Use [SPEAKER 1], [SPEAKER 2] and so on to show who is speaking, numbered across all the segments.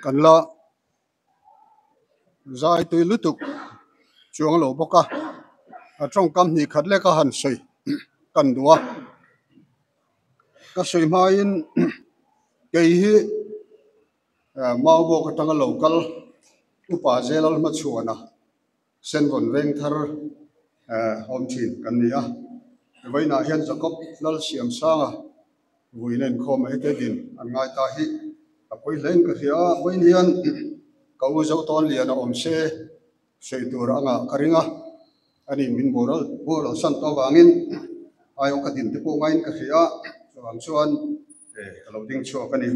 [SPEAKER 1] kan la zai tui lutuk chuang lo boka atong kam ni khat le ka han soi kan duwa ka soi ma in kei hi mau bo ka tanga local upa zelal ma chuana sen von veng thar hom thin kan nia vaina hian jakob lal siam sanga vuinen khom hete din an ngai ta hi apoi leng ka hia voin hian ka u zo ton lian om se seitur anga karinga ani min boral san to wangin ayo ka din te po ngain ka hia chuan chuan lo ding chu ka ni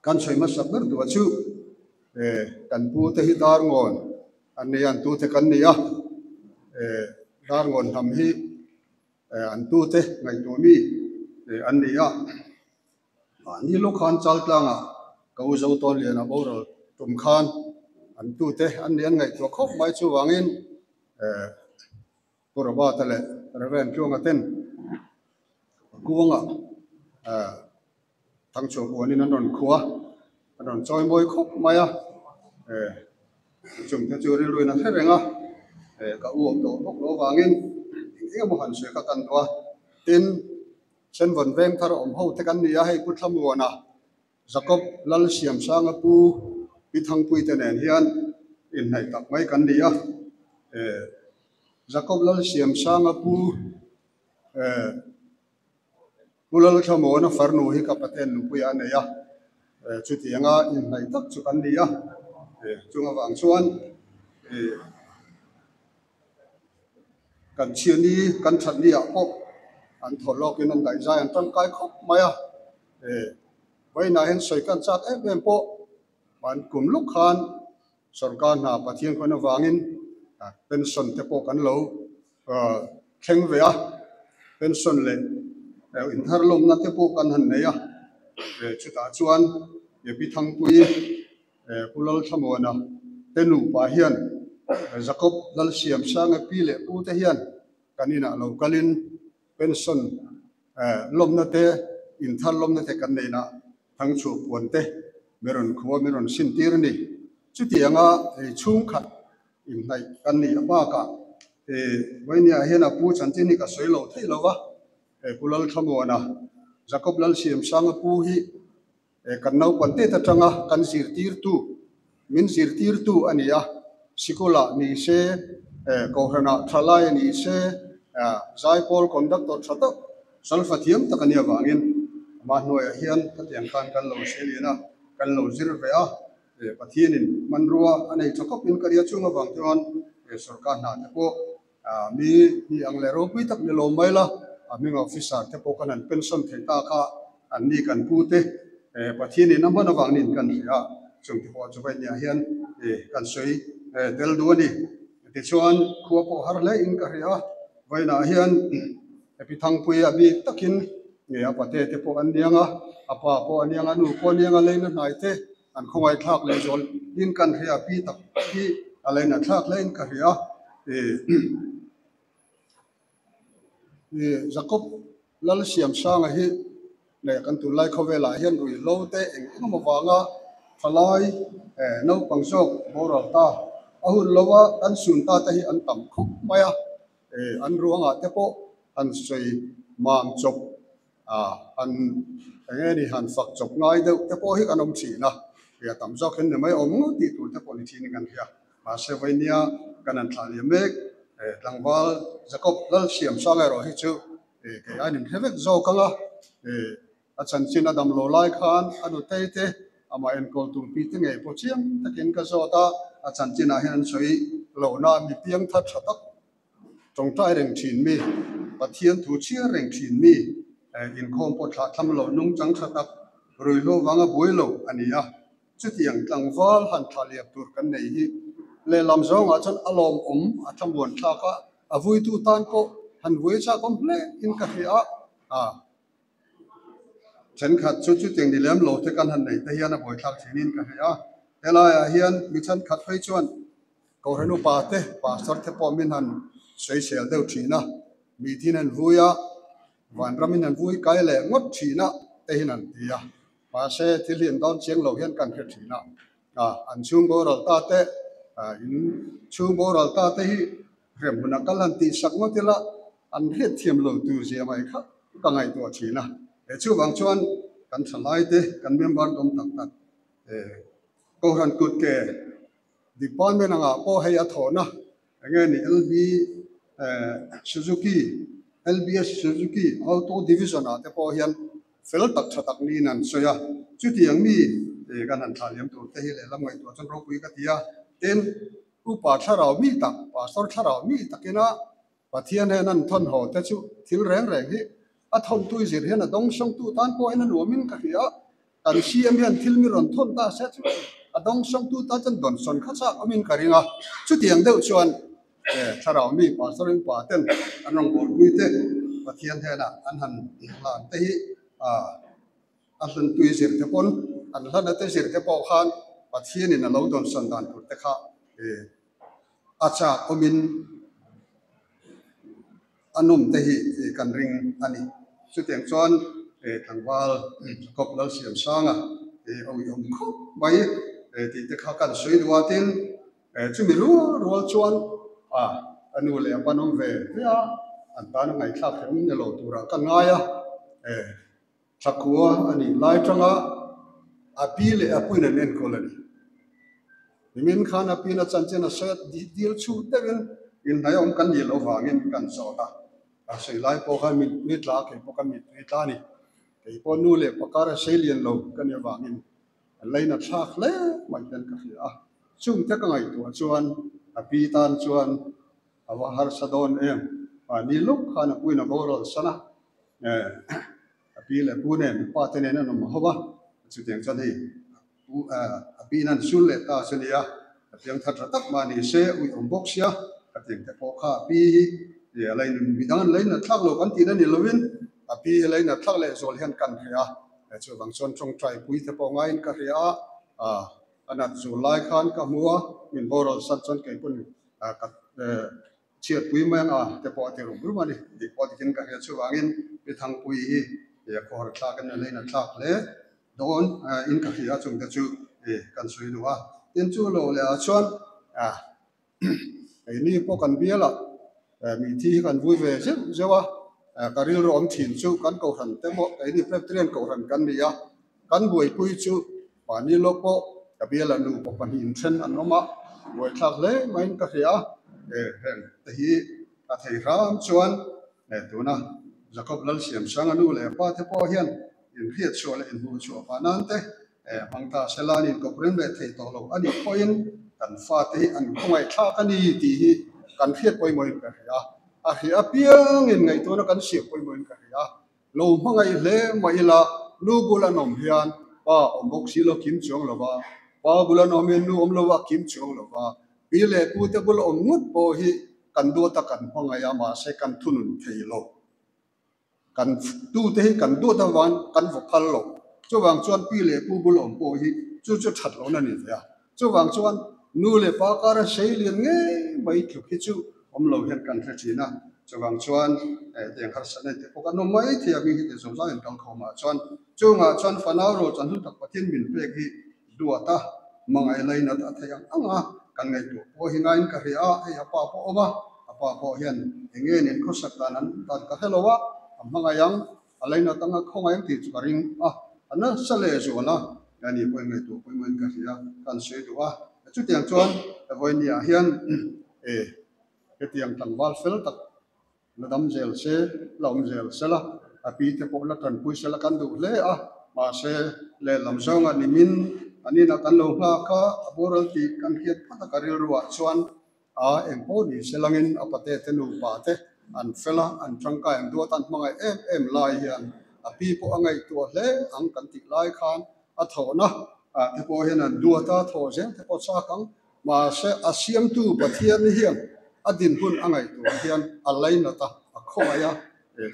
[SPEAKER 1] kan soi ma sak ber du chu kan pu te hi dar ngon an ni an tu te kan nia dar ngon ham hi an tu te ngai tu mi an nia ni lo khan chal tlanga ka u zo ton lian a boral tum khan an tu te an nian ngai to khop mai chu wangin kuraba tale reven chuanga ten kuanga thang chu bonin an ron khuwa an ron choi moi khop maya chung te chu ri luina therenga ka uom to bok lo wangin eng mo han se ka kan wa tin sen von veng thar om ho te kan nia hei puthlam wana jakob lal siam sanga pu pi thang pui te nen hian in nai tak mai kan nia jakob lal siam sanga pu ulal thamona farnu hi ka paten nu pu ya ne ya chuti anga in nai tak chu kan nia chunga wang chuan kan chiani kan that ni a pok an tholok in an dai zai an tan kai khop maya vaina hen soi kan chak em po ban kum luk khan sarkar na pathian khona wangin pension te po kan lo thleng ve a pension le in thar lom na te po kan han neya chuta chuan ye pi thang pui pulal thamona tenu pa hian jakob lal siam sanga pi le pu te hian kanina lo kalin pension lom na te in thar lom na te kan neina thang chu puan te meron khuwa meron sin tir ni chuti anga chung khat in nai kan ni ba ka voinia hian a pu chanti ni ka soi lo thei lo wa pulal thamona jakob lal siam sanga pu hi kan nau pan te ta tanga kan sir tir tu min sir tir tu ania sikula ni se kohrana thalai ni se zaipol conductor thata salfathiam takania wangin ma hnuai hian khatiang khan kan lo selina kan lo zir ve a pathianin manrua anei thakop in karia chunga wang chuan sarkar na te po mi ang le ro pui tak ni lo maila aming officer te po kan an pension theita kha an ni kan pu te pathianin namana wangin kan ria chung te po chubai nia hian kan soi tel duani ti chuan khuwa po har le in ka ria vaina hian epi thang pui abi takin nge apate te po an nianga apa po anianga nu po nianga leina nai te an khongai thak le jol in kan ria pi tak hi alaina thak lein ka ria jakob lal siam sanga hi le kan tu lai khowela hian rui lo te eng ma wanga thalai no pangsok boral ta ahun lowa an sun ta hi an tam khop maya an ruanga te po an sei mang chop an engeni han fak chop ngai deuh te po hi kanom thina ya tam jok hen mai om ti tu te po ni thini kan hia ma se vainia kan an thali mek tlangwal jakob lal siam sanga ro hi chu ke anin hevek zo kanga achan chin adam lo lai khan anu te ama en kol tu pi te nge po chiam takin ka zo ta achan chin a hian soi lo na mi piang that thatak trong tai reng thin mi pathian thu chia reng thin mi in khom po tha tham lo nung chang thatak rui lo wanga boi lo ania chutiang tlangwal han thaliap tur kan nei hi le lam zong a chan alom atham bon tha ka avui tu tan ko han voi cha komple in ka hia chen khat chu tiang ni lem lo te kan han nei te hian a boi thak thinin ka hia ela hian mi chan khat phei chuan ko renu pa te pastor te po min han sei sel deuh thina mi thin an vuia van ramin an vui kai le ngot thina te hin an tia mà sẽ thì liền đón chiếng lâu hiện cần thiết chỉ nào anh chung bố rồi ta té chung bố rồi ta té rèm bữa nào cái lần tì sắc mất là anh hết thiềm lâu tu gì mà khác cả ngày tuổi chỉ nào để chú bằng chuan cần sẵn lại té cần miếng ban công tắc tắc câu hàn cụt kề department nga po hay athona nghe ni LBS Suzuki auto division ate po hian fel tak thatak ni nan soya chu tiang mi kan han thaliam tu te hi le lam ngai tu chon ro pui ka tia ten upa tharau mi tak pastor tharau mi takena pathian he nan thon ho te chu thil reng reng hi a thon tu zir hian a dong song tu tan po hian nuamin ka hia kan siam hian thil mi ron thon ta se chu adong song tu ta chan don son khacha amin karinga chu tiang deuh chuan tharau mi pastoring pa ten anong bol pui te pathian he na an han lan te hi an han tui zir te pon an hlan te zir te pawh khan pathian in a lo don son dan tur te kha acha omin anum te hi kan ring ani chu tiang chuan thangwal kop lo siam sanga oi om khop mai ti te kha kan soi duatin chu mi rual chuan anu le panom ve ya an ta na ngai thak hem ne lo tura kan ngaya thakua ani lai tanga api le apui na nen kolani min khan api na chanchen a set dil chu tevin in nayom kan ni lo wangin kan sota a sei lai po kha mi tla ke po kan mi tla ni ke po nu le pakara selian lo kan ya wangin leina thak le mai ten ka hia chung te ka ngai tu chuan api tan chuan awa har sadon em ni luk khana puina borol sana api le punen pa tene na no hoba chu tiang chan hi api nan sul le ta sania tiang that tak ma ni se ui ombok sia tiang te po kha api ye lein midang lein na thak lo kan ti na ni lovin api lein na thak le zol hian kan hia chu bang chon chong trai pui te po ngain ka hia anat zu lai khan ka mua min borol san chon ke pun ka chiat pui mang te po te rum rum ani di po ti kin ka hia chu wangin bi thang pui hi ye khor thla kan le na thak le don in ka hia chung te chu kan sui duwa tin chu lo le a chuan ai ni po kan biala mi thi kan vui ve je zewa karil ro om thin chu kan ko han te mo ai ni prep trian ko han kan ni ya kan buai pui chu pa ni lo po ka biala nu po pan hin chen an oma buai thak le main ka hia hen te hi a thei ram chuan tuna jacob lal siam sang anu le pa te po hian in khiat chu le in hu chu pa nan te mangta selani ko prem le thei to lo ani point kan fa te an khongai tha kani ti hi kan khiat poi moi ka hia a hia piang in ngai to na kan siam poi moi ka hia lo mangai le mai la lu bula nom hian pa ombok si lo kim chong lo ba pa bula nom nu om lo wa kim chong lo ba pi le pu te bul om ngut po hi kan do ta kan mangai ma se kan thunun thei lo kan tu te kan do ta wan kan vo phal lo chu wang chuan pi le pu bul om po hi chu that lo na ni ya chu wang chuan nu le pa kara sei lian nge mai thu hi chu om lo hian kan thla thina chu wang chuan teng har san te po kan no mai thia bi hi te zo za en kal khoma chuan chu nga chuan fanau ro chan hu tak pathin min pe hi duata mangai leina ta thayang anga kan ngai tu po hi ngain ka ria ai apa po oma apa po hian enge nen khosak tanan tan ka helowa amangayang alaina tanga khongai ti churing ana sale zuala yani poi ngai tu poi men ka ria kan se duwa chu tiang chuan voi ni a hian ke tiang tangwal fel tak nadam zel se lom zel sela api te po la tan pui sela kan du le ma se le lam zonga ni min ani na kan lo nga kha aboral ti kan hiat phata karil ruwa chuan empo ni selangin apate te nu pa te an fela an trangka em do tan mangai em lai hian api po angai tu hle ang kan ti lai khan a thona te po hian an du ta tho zen te po cha kang ma se asiam tu pathian ni hian adin hun angai tu hian alaina ta akhomaya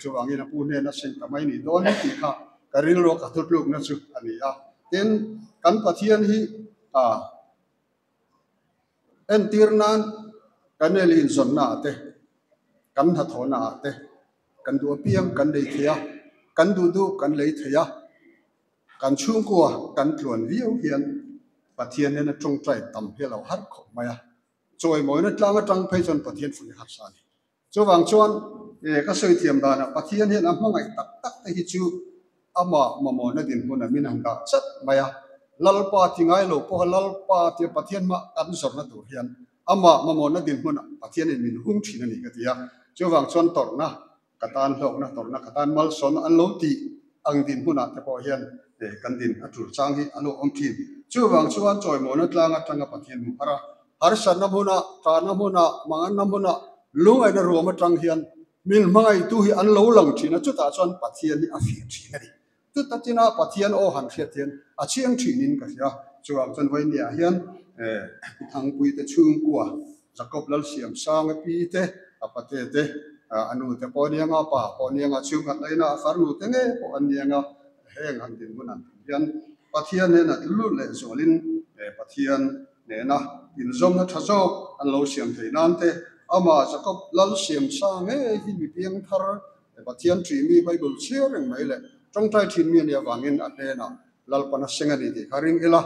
[SPEAKER 1] chuwangin a pu ne na sen tamai ni don ti kha karil ro ka thutluk na chu ani ten kan pathian hi en tirnan kan elin zonna te kan hathona te kan du piang kan lei thia kan du kan lei thia kan chung ko kan tluan viu hian pathian ne na trong trai tam helo har kho maya choi moi na tlang atang phei chon pathian fui har sa ni chuwang chuan ka soi thiam da na pathian hian amhangai tak tak te hi chu ama mamo na din huna min hang ka chat maya lalpa tingai lo po lalpa ti pathian ma kan sor na tu hian ama mamo na din huna pathian in min hung thina ni ka tia chuwang chuan tor na katan lok na tor na katan mal son an lo ti ang din huna te po hian kan din atur chang hi alo om thi chuwang chuan choi mo na tlang atanga pathian mu para har san na huna ta na huna mangan na huna lungai na ro ma tang hian mil mangai tu hi an lo lang thina chu ta chuan pathian ni a fi thina ni tu tatina pathian o han fiat hian a chiang thinin ka sia chuwang chuan vai nia hian thang pui te chung kwa jakob lal siam sang pi te apate te anu te ponianga pa ponianga chung ka leina farnu te nge po anianga heng han din bunan hian pathian ne na lu le zolin pathian ne na in zom na thazok an lo siam theinan te ama jakob lal siam sang nge hi mi piang thar pathian tri mi bible sharing mai le trong trai thin mi ne wangin ate na lal pana sengani ti haring ila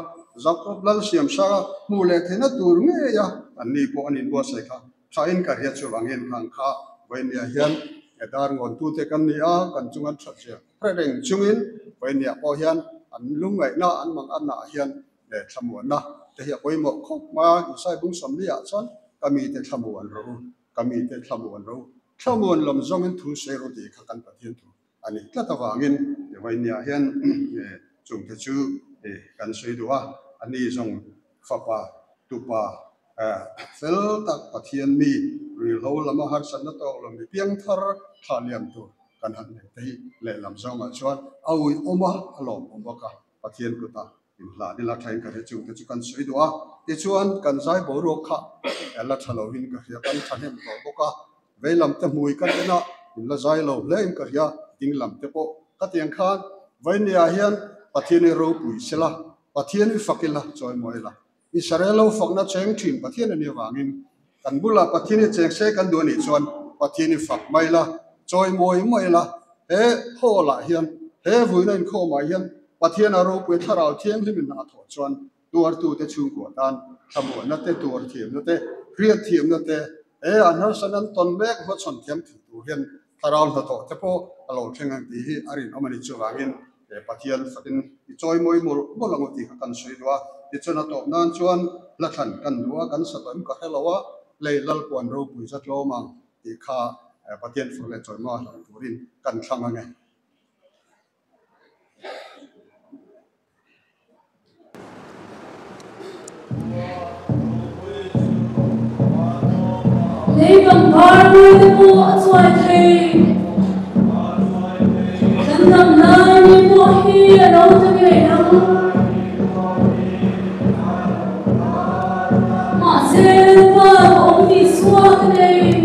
[SPEAKER 1] jakob lal siam sa mu le thena tur nge ya ani po anin bo sai kha thain ka ria chu wangin khang kha vainia hian edar ngon tu te kan nia kan chungan thachia reng chungin vainia po hian an lungai na an mang an na hian le thamuan na te hi poi mo khop ma sai bung som lia chon kami te thamuan ro thamuan lom zongin thu se ro ti kha kan pathian tu ani tlata wangin vainia hian chung te chu kan soi duwa ani zong fapa tupa fel tak pathian mi ri lo lama har san na to lam mi piang thar thaliam tu kan han te le lam zong a chuan awi oma alom omaka pathian ku ta in la ni la thain ka re chung te chu kan soi duwa ti chuan kan zai bo ro kha la thalo hin ka ria kan thanem to boka veilam te mui kan na in la zai lo le in ka ria ding lam te po ka tiang khan vainia hian pathian ro pui sela pathian fakila choi moila Israelo fakna cheng thin pathian ani wangin kan bula pathian cheng se kan do ni chuan pathian fak maila choi moi maila he hola hian he vuina in kho mai hian pathian aro pui tharau thiam himin na tho chuan tuar tu te chung ko tan thamu na te tuar thiam na te riat thiam na te anhar sanan ton mek ho chon thiam thu tu hian tharau na to te po alo thengang ti hi arin omani chuwangin pathian fakin choi moi mol bolango ti kan soi dwa ti chona to nan chuan la than kan duwa kan satam ka helawa leilal pon ro pui zat lo mang ti kha pathian fule choi ma turin kan thanga nge
[SPEAKER 2] lấy bằng bao nhiêu mua xoài thì cần làm lại như mua hi ở đâu cho người đâu mà sẽ qua ông đi xóa cái này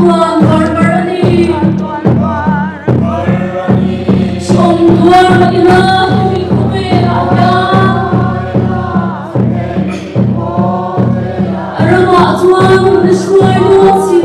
[SPEAKER 2] tuan barbarani som tuan ilah mi kumera arama tuan nishwai notsi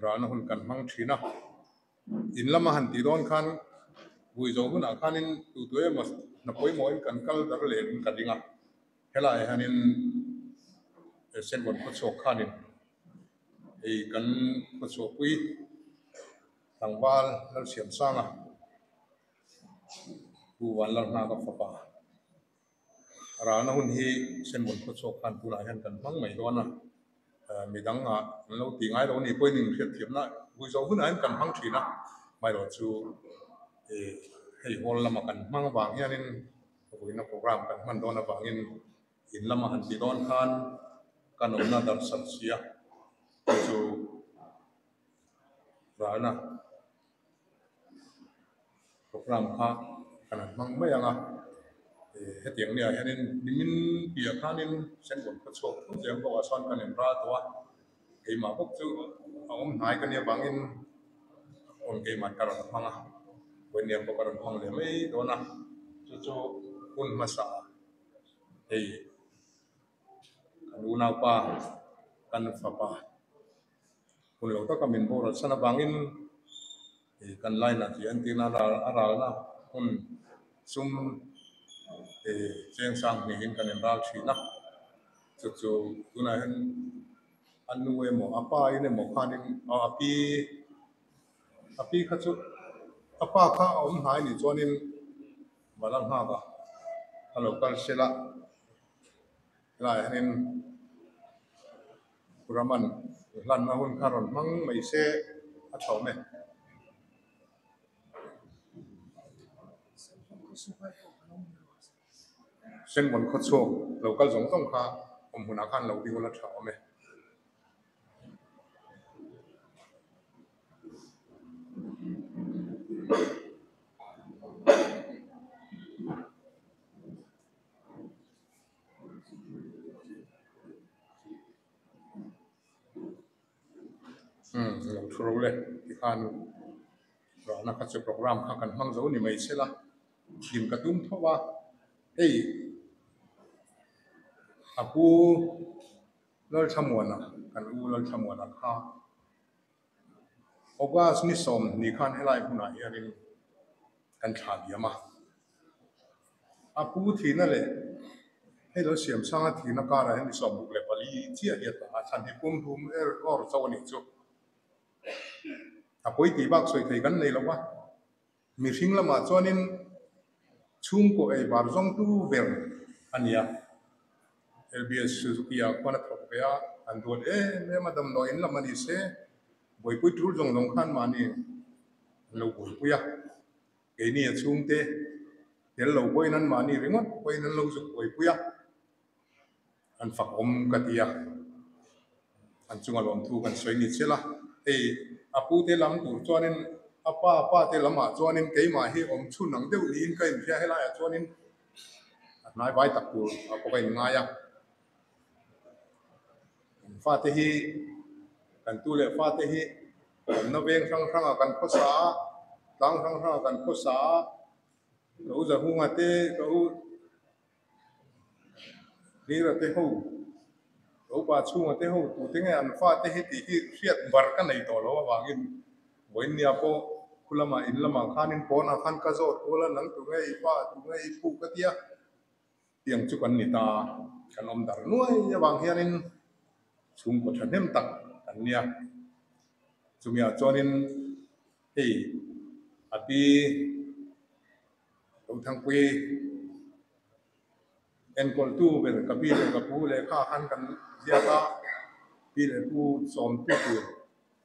[SPEAKER 3] rana hun kan mang thina in lama han ti don khan bui zo hun akhanin tu tu mas na poi mo in kan kal dar le in kadinga hela hanin sen bon ko chok khanin ei kan ko chok pui tangwal lal siam sanga bu wan lal na ka fa rana hun hi sen bon ko chok khan tu la han kan mang mai dona midang lo ti ngai lo ni poi ning thiam thiam na bui zo hun an kan mang thina mai lo chu hei hol lama kan mang wang hianin na program kan man dona wangin in lama han ti don khan kan na dar san sia chu rana program kha kan mang mai anga hetiang nia hianin nimin pia khanin sen bon ko chok jeng ko asan kan en ra to ei ma bok chu om nai kan ya bangin on ke mat karon manga wen ya ko karon hong le mai dona chu kun masa ei kan una pa kan fa pa kun lo ta kamin bo ra sana bangin kan line na ti antina aral na kun sum jeng sang ni hin kan en ra thina chu tuna hen anu mo apa ine mo khanin api khachu apa kha om hai ni chonin malang ha ba halo kal sela la hanin kuraman lan na hun karon mang mai se a thome sen bon kho cho local jong tong kha om huna khan lo ding la thome lo thuro le ti khan ro na kha chu program kha kan mang zo ni mai se la dim ka tum thowa ei apu lol thamwana kan u lol thamwana kha ogas ni som ni khan helai huna yarin kan tha biama apu thina le hei lo siam sanga thina ka ra hen som buk le pali chia ya ta chan hi pum pum or chawani chu apoi ti bak soi thei kan nei lo wa mi hring lama chuanin chung ko ei bar zong tu ver ania LBS Suzuki ya kwana thok ya andon me madam no in lamani se boi pui trul jong dong khan mani lo boi puya ke ni chung te tel lo boi nan mani ringot boi nan lo zu boi puya an fak om katia an chunga lom thu kan soi ni chela ei apu te lam tu chuanin apa te lama chuanin ke ma hi om chu nang deu lin kai phia hela ya chuanin nai vai tak tu ko kai nga ya fa te hi kan tu le fa te hi no veng sang sang kan ko sa tang sang sang kan ko sa lo za hu nga te lo ni ra te ho lo pa chu nga te ho tu te nge an fa te hi ti hi riat bar kan nei to lo wangin boin nia po kulama in lama khanin pona khan ka zo tola nang tu ngai pa tu ngai pu ka tia tiang chu kan ni ta kan om dar nuai ya wang hianin chung ko thanem tak kan nia chumia chonin hei api lo thang pui en kol tu ber ka pi le ka pu le kha khan kan dia ka pi le pu som tu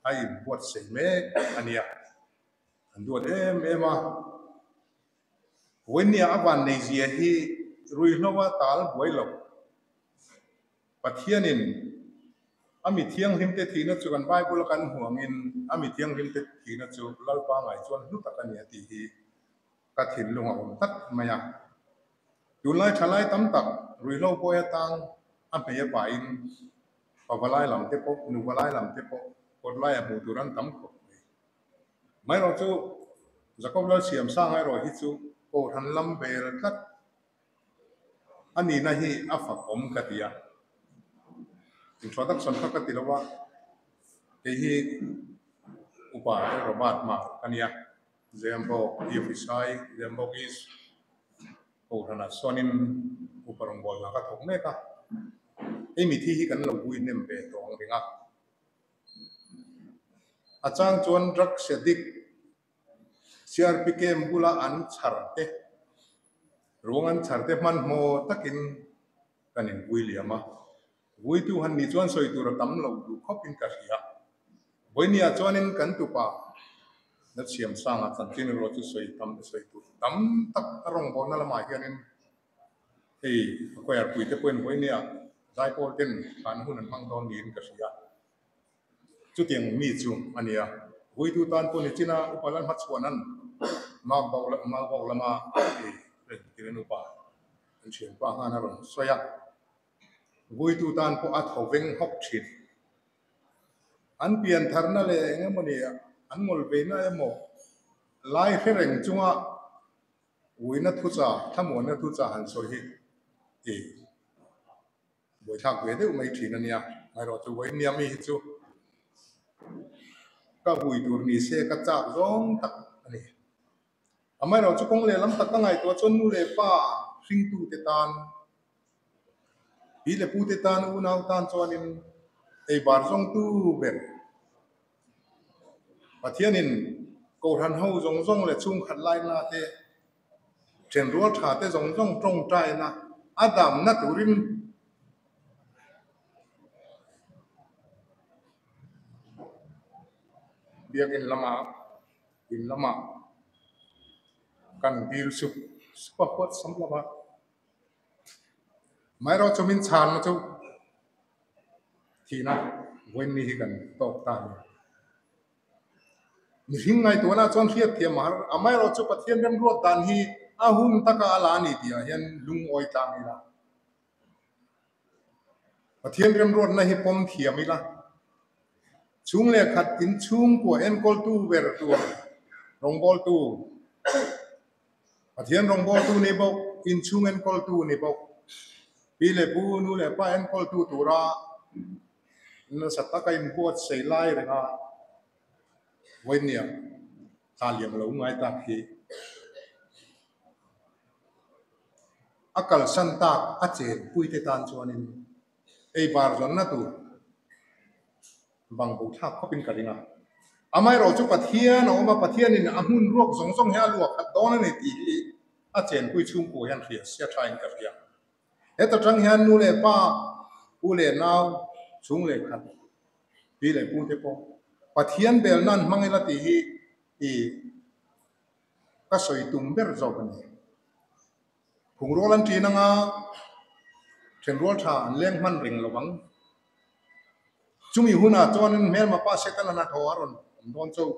[SPEAKER 3] ai buat se me ania an duat ma when ya aban nei zia hi rui hlowa tal boilo pathianin ami thiang him te thina chu kan bible kan huangin ami thiang him te thina chu lalpa ngai chuan nu takania ti hi ka thin lunga tak maya tulai thalai tam tak rui lo poya tang a pe pa in pavalai lam te pok nu valai lam te pok kodlai abu turan tam ko mai ro chu jakob la siam sa ngai ro hi chu ko than lam bel tat ani na hi afa om katia introduction ka katilawa hi upa robat ma kania zembo ifisai zembo is ko thana sonin uparong bol na ka thok me ka mi thi hi kan lo bui nem be tong ringa achang chon rak sedik CRPK mbula an charte rongan charte man mo takin kanin Williama vui tu han ni chuan soi tur tam lo du khopin ka ria boinia chuanin kan tu pa na siam sanga chantin ro chu soi tu tam tak arong bon na lama hianin ko yar pui te poin boinia dai pol ten kan hun an mang don nin ka ria chu tiang mi chu ania vui tu tan pon china upalan hat chuanan ma baw lama kiren upa an chen pa ngana ron soya vui tu tan po at hoveng hok thit an pian tharna le ngemoni an mol ve na emo lai hereng chunga uina thucha thamona thucha han so hi boi thak ve de mai thina nia mai ro chu voi niam mi chu ka vui tur ni se ka chak zong tak ani amai ro chu kong le lam tak ka ngai to chon nu le pa hring tu te tan ile pu te tan u nau tan chuanin bar zong tu ber pathianin ko ran ho zong le chung khat lai na te chen rual tha te zong trong trai na adam na turin biak in lama kan bil su spot sam lama mai ro chumin chan ma chu thina wen ni hi kan tok ta ni hingai to na chon khiat thiam har amai ro chu pathian rem ro dan hi ahum taka ala ni dia hian lung oi ta mi la pathian rem ro na hi pom thiam mi la chung le khat in chung ko en kol tu ver tu rong bol tu pathian rong bol tu ni bo in chung en kol tu ni bo pi le pu nu le pa en kol tu tu ra na satta ka in bot sei lai re ha Wenya kaliam lo ngai ta hi akal santa ache puite tan chuanin bar zon na tu bang bu thak khopin kalina amai ro chu pathian oma pathian in amun ruak zong he luak khat don ni ti achen pui chung ko yan ria sia thain ka ria eta tang hian nu le pa u le naw chung le khat pi le pu te po pathian bel nan mangela ti hi ka soi tum ber zo kan phung rolan ti na nga chen rol tha leng man ring lawang chumi huna chuan mel ma pa setan na tho aron don chau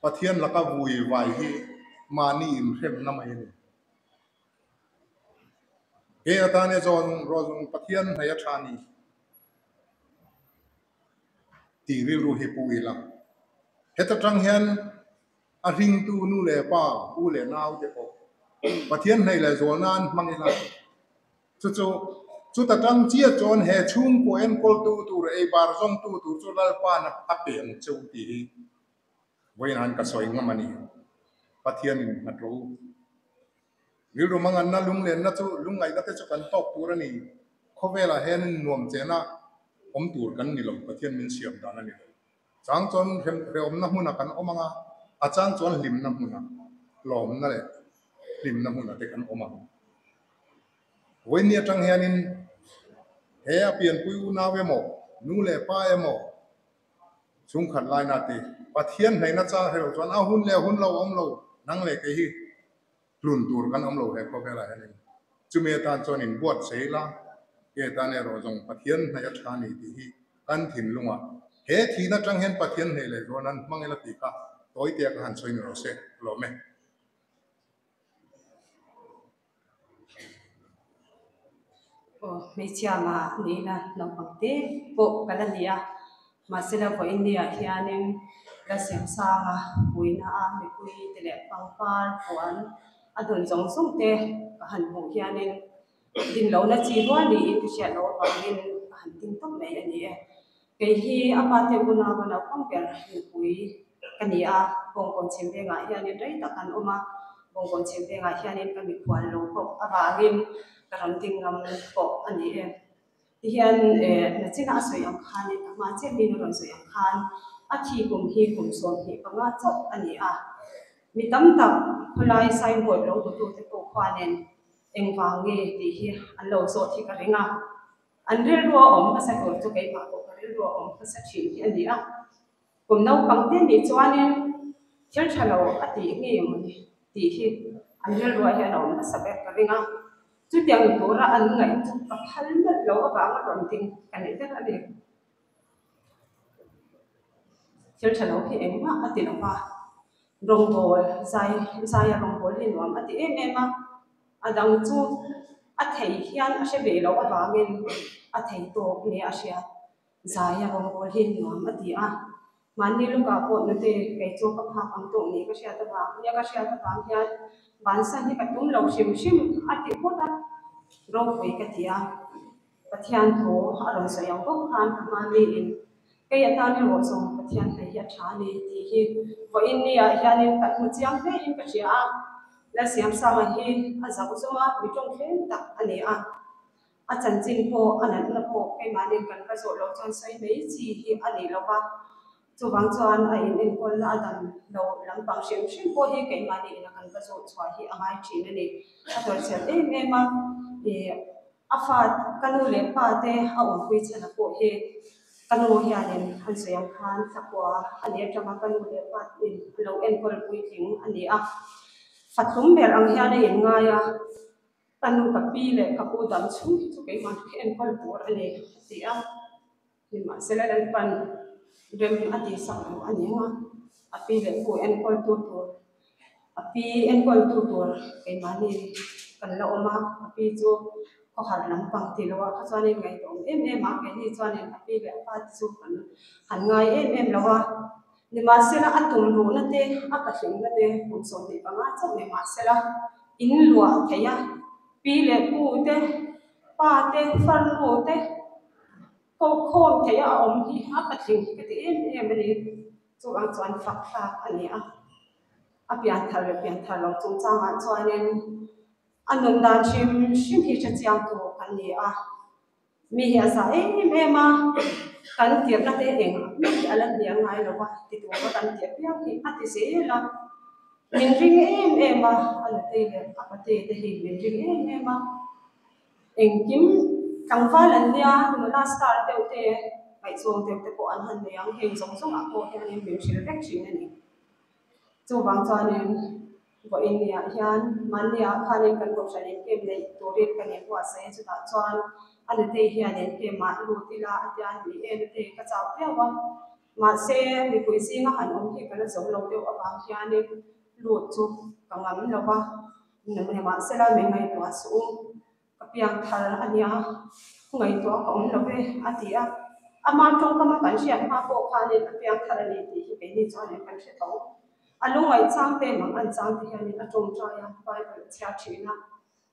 [SPEAKER 3] pathian laka vui vai hi mani in rem na mai ni he atane zon rozung pathian haya thani ti ri ru hi puila heta tang hian a ring tu nu le pa u le nau te ko pathian nei le zonan mangila chu ta tang chia chon he chung ko en kol tu re bar zong tu chu lal pa na ape ang chu ti voin han ka soi ngamani pathian in matro ri ro mangan na lung len na chu lungai na te chu kan tok tur ani khovela hen nuam chena om tur kan ni lo pathian min siam dan ani chang chon hem om na huna kan omanga achang chon lim na huna lom na le lim na mun ate kan oma Wenia tang hianin he apian pui una ve mo nu le pa emo chung khan lai na ti pathian nei na cha hero chuan a hun lo om lo nang le ke hi tlun tur kan om lo he ko vela hanin chumi tan chon in buat seila ke tan e ro jong pathian na ya thani ti hi kan thin lunga he thi na tang hen pathian nei le ro nan mangela ti ka toy te ka han soin ro se lo me
[SPEAKER 4] mấy cha mà ní là lòng bằng tế bộ cái lần này mà sẽ là với India thì anh em là xem sao mà với na mấy quý thì lại bằng pha quán anh thường giống sống thế hành hùng thì anh em tin lâu là chỉ nói đi thì sẽ lâu bằng nên hành tin tốt này anh ấy cái hi apa thế cũng nào không biết quý cái này bông con chim bé ngài thì anh em đấy tất cả oma bông con chim bé ngài thì anh em cái việc quan lâu không apa anh karam tingam po ani hian na china soyam khan ni ma che bin ron soyam khan athi kum som hi panga chot ani mi tam tam khulai sai boy lo tu te ko khwanen engwange ti hi an lo so thi ka ringa an rel ro om ka sa ko to kai ma ko rel ro om ka sa thi hi ani kum nau pang te ni chuanin thil thalo ati nge mani ti hi an rel ro hi an om ka sa be ka ringa chú tiếng tổ ra ăn ngày chú tập hành mất lâu và mà còn tình cái này rất là đẹp chơi chả lâu khi em mà ở tiền ông bà rong bò dài rong bò lên luôn ở tiền em mà ở đằng chú ở thầy hiền ở sẽ về lâu và mình ở thầy tổ này ở sẽ dài rong bò lên luôn ở tiền mà nếu lúc gặp bọn nó thì cái chỗ các hàng ông tổ này cái sẽ tập vào nhà cái sẽ tập vào hiền bản thân thì cái tụng lâu xìm ở tiền phố đó rong với cái gì pathian thổ ở trong sợi dòng gốc khan mà mình cái ta nên một số pathian này hiện trả này thì với India hiện nên các một chiang thế in cái gì là xem sao mà hi ở giáo dục mà bị trong thế đặc anh ấy ở chân chính po anh ấy là po cái mà nên cần cái số lâu chân sấy mấy gì hi anh ấy là ba chú vắng cho anh nên con là đàn lâu lắm bằng xem po hi cái mà nên là cần cái số xoay hi anh ấy chỉ nên là tôi sẽ để mà afa kanu le pa te a om pui chana po he kanu hianin han soyam khan sakwa ani atama kanu le pa in lo en kol pui thing ani fatum ber ang hianin ngaya kanu kapi le kapu dam chu chu ke man en kol por ani ti ni ma sela dan pan rem ati sang ani nga api le ko en kol tu api en kol tu ke mani kan la oma api chu ko har lam pang ti lo ka chani ngai dong em ma ke ni chani api le pa chu kan han ngai em lo wa ni ma sela atum ru na te a ka thing na te kum so ni pa ma chau ni ma sela in lua theya pi le pu te pa te far lu te ko khom theya om hi a ka thing ke te em ni chu ang chuan fak ani apian thar lo chung cha ma chuanin anun dan shim hi cha chiang tu kan ni mi hi asa ma kan tiap na te eng mi alan ni ngai lo wa ti tu ka kan tiap ya ki ati se la min ring ma ala te le apate te hi min ring ma eng kim kang fa lan nia no la star te te kai chuang te ko an han ne ang heng song a ko te ni min shil rek chin ani chu wang chuanin có India hian mania khanin kan ko shanin kem nei torit kan e wa se chu ta chuan an te hian en ke ma lu ti la atian ni en te ka chau te wa ma se mi kui singa han om hi kan zo lo te wa hian ni lu chu ka ngam lo wa ne ma se la me ngai to su ka piang thar ania ngai to ka om lo ve atia ama tong ka ma kan sia ma ko khanin piang thar ni ti hi ke ni chuan en kan se to alung ai chang te mang an chang te hian a tong tra ya bible chia thina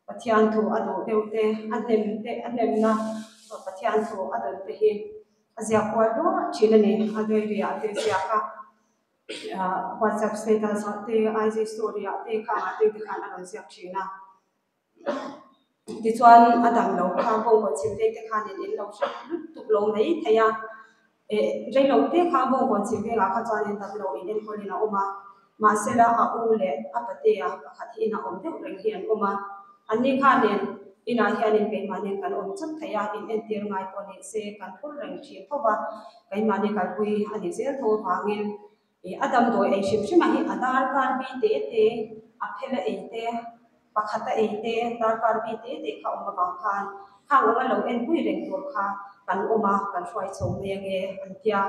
[SPEAKER 4] pathian thu ado deute anem na pathian thu adon te hi azia kwa do china ni ado ria te sia ka whatsapp status te IG story te ka te khan an sia thina ti chuan adam lo kha bong ko chim te khan in lo sha tu lo nei thaya rei lo te kha bong ko chim ve ga kha chuan in tak lo in ko ni na oma masela a ule apatia pakhathina omde reng hian oma ani khanen ina hianin keimanin kan om chap thaya in entir ngai poni se kan phur reng thi thowa keimani kalpui ani zel tho wangin adam doi ei shim shima hi adar kar bi te te aphela eite pakhata eite dar kar bi te te kha oma bang khan khang anga lo en pui reng tur kha kan oma kan roi chom nge antia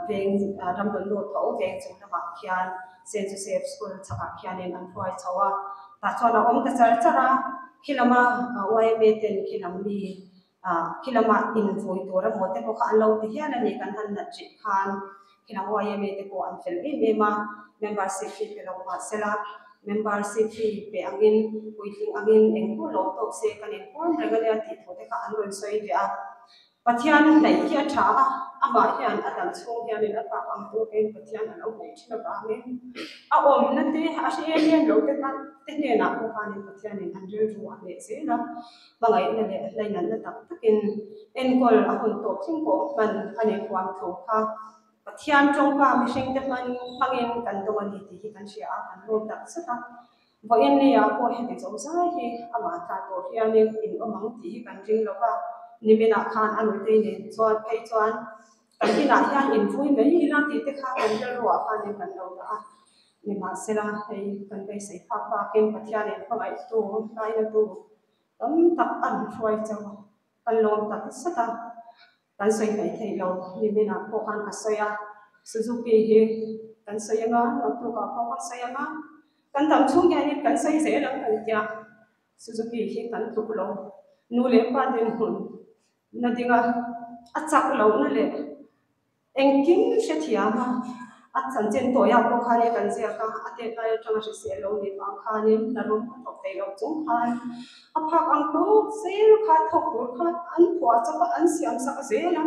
[SPEAKER 4] veng ramdon lo tho veng chung na ma khian Saint Joseph School chaka khianin an roi chawa ta chona om ta char chara khilama YMA ten khilamni khilama in voi tora mote ko kha lo ti hian ani kan han na chi khan khilam YMA te ko an fel e ma membership fee pe lo ma sela membership fee pe angin waiting angin engko lo to se kan en kon regalia ti thote ka an ron soi dia pathian nei hi tha ama hian adam chung hian in ata am to ke pathian an au nei thina ba me a om na te a she hian lo te kan te ne na ko kan pathian in an re ru a le se na bangai na le lai nan na tak takin en kol a hun to thing ko man ani kwam tho kha pathian trong ka mi sing te man pangin kan to ani ti hi kan sia kan ro tak sa ta bo en ne ya ko he te zo sa hi ama ta to hian in omang ti hi kan ring lo ba nimena khan anu te ne chuan phei chuan kan hina hian in vui mai hi la ti te kha kan del ro kha ne kan lo da ni ma sela hei kan bei sei pha pha ken pathian ne phangai tu kai na tu tam tak an roi chaw kan lom tak sata kan sei kai thei lo nimena ko kan ka soya Suzuki hi kan soyanga tu ka ka soyanga kan tam chung ya ni kan sei se lang kan tia Suzuki hi kan tu lo nu le pa den hun na dinga achak lo na le engking she thiama a chan chen to ya ko khani kan se ka ate ka tanga she se lo ni pa khani na rum to te lo chung khan a phak ang to sel kha thok tur kha an phwa cha pa an siam sa ka zela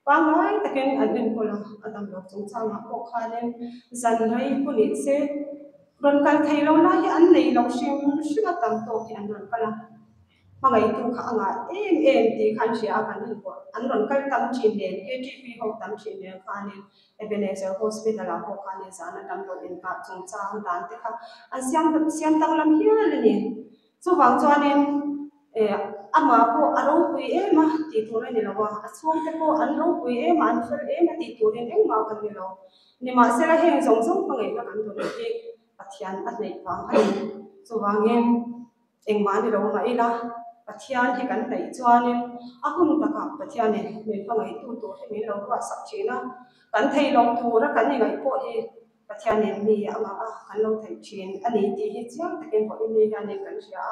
[SPEAKER 4] pa ngai taken an en ko la adam lo chung cha ma ko khani zan rai ko ni se ron kan thei lo na hi an nei lo shim shima tam to ki an ron kala mangai tu kha anga em ti khan sia kan ni ko an ron kal tam chin ne KTP ho tam chin ne khan ni Ebenezer Hospital a ho khan ni sana tam lo in ka chung cha dan te kha an siam tang lam hi la ni chu wang chuan in ama ko aro pui e ma ti tu ni lo wa a chom te ko an ro pui e man fer e ma ti tu ni eng ma kan ni lo ni ma se la heng zong zong pangai la kan tu ni pathian a nei pa ani chu wang em eng ma ni lo ma ila pathian hi kan nei chuanin a hun taka pathian ne me pangai tu tu he me lo wa sak china kan thei lo tu ra kan ni ngai po hi pathian ne mi ama a kan lo thei chin ani ti hi chiang takin po ni ya ne kan sia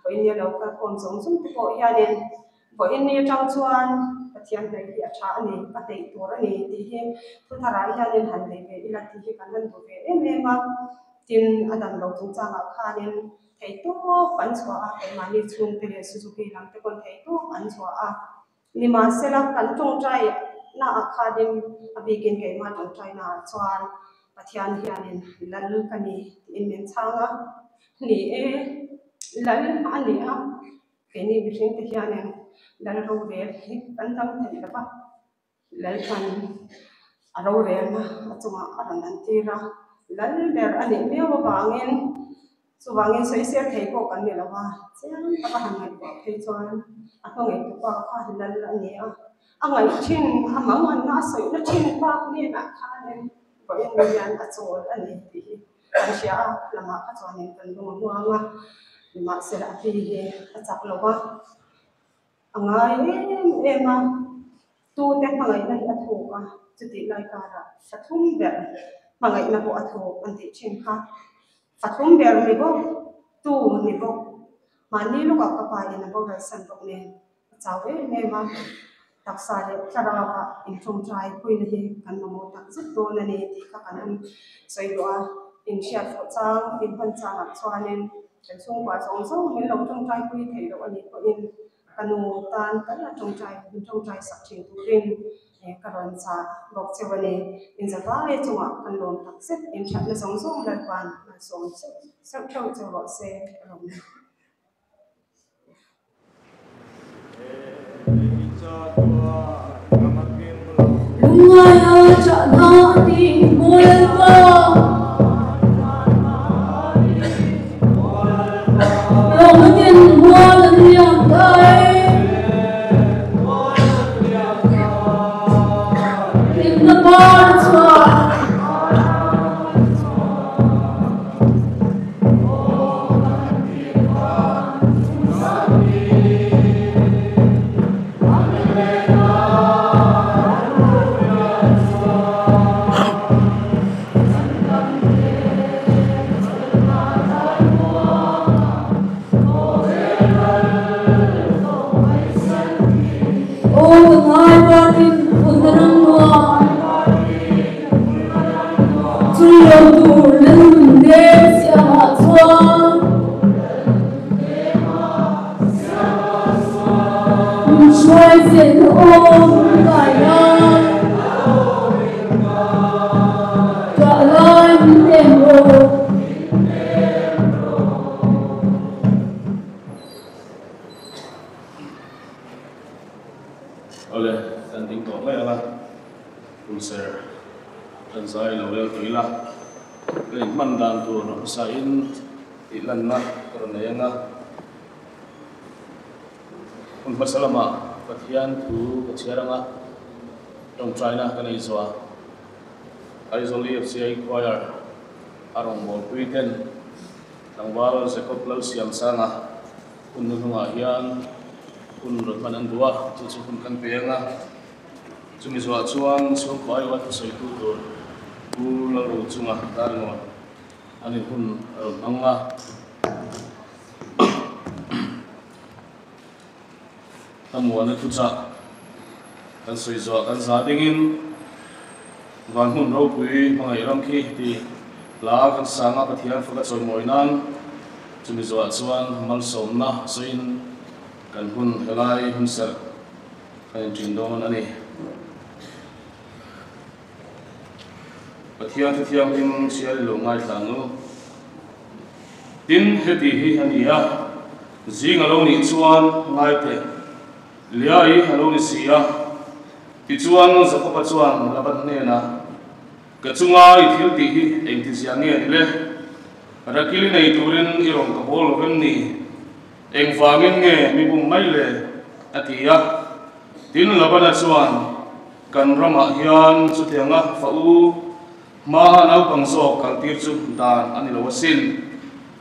[SPEAKER 4] po ni lo ka kon song sung po ya ne po ni tang chuan pathian nei hi a tha ani a tei tu ra ni ti hi thu thara ya ne han nei ve ila ti hi kan han du ve em em ma tin adam lo chung cha ma khanin thei to pan chwa a ke mani chung te le Suzuki lam te kon thei to pan chwa a ni ma sela kan tong trai na a khadim a bikin ke ma tong trai na chuan pathian hianin lal kani in men changa ni e lal ani a ke ni bi sing te hianin lal ro ve hi kan tam thei la ba lal kan a ro re na a chunga a ran an tira lal ber ani me wa bangin so wangin sei se thei ko kan ni lawa chiang ta han ngai ko thei chuan a ko ngai tu pa kha hilal ani a ngai thin a mang an na sei na thin pa ni na kha ne ko en yan a chol ani ti an sia lama a chuan en kan lu muanga ma se la ti he a chak lawa angai ema tu te mangai na a thu ka chuti lai ka ra sathum ber mangai na ko a thu an ti chin kha fathum ber ni bo tu ni bo mani lu ka pa ni bo ga san bo ne chawe ne ma taksa le chara ba in thum trai pui ni kan mo tak zut do na ni ti ka kan soi lo in sha fo chang in pan chang a chwanin kan chung wa song song min lo thum trai pui thei lo ani ko in kanu tan kan la thum trai sak thing tu rin karon sa bok chewani in za vai chunga kan lom tak set in chat na song song la pan na song se thau chaw se rom
[SPEAKER 2] Lungaya cha na ti mul pa Batin Unranwa Tulo Tulen Desia Matwa Schweizen Om Gaya Jalan Tembo
[SPEAKER 5] oleh dan tingkong lah unsur dan saya lalu tuilah kelimpan dan turun sain ilan lah karena yang lah untuk selama perhatian tu keciarang lah trong China kan iswa Aizoli FCI choir arong bol puiten tangwal sekop lau siam sana untuk mengahian pun manan dua cucukun kan peanga cumi suat suang suang pai wat soi tu tu lalu cunga tarno ani pun anga tamuan tu ca kan soi zo kan za dingin van hun ro pui mangai ram ki ti la kan sanga pathian fuka choi moinan cumi suat suang mal somna soin kan hun helai hun ser kan jindon ani pathian thiam him sial lo ngai tlangu tin heti hi ania zing alo ni chuan ngai te liai alo ni sia ti chuan zakapa chuan laban ne na ka chunga I thil ti hi eng ti sia nge le rakili nei turin irong ka bol ven ni eng fangin nge mi bum mai le atia tin labana chuan kan rama hian chu thianga fa u ma nau pang so kal tir chu dan ani lo sin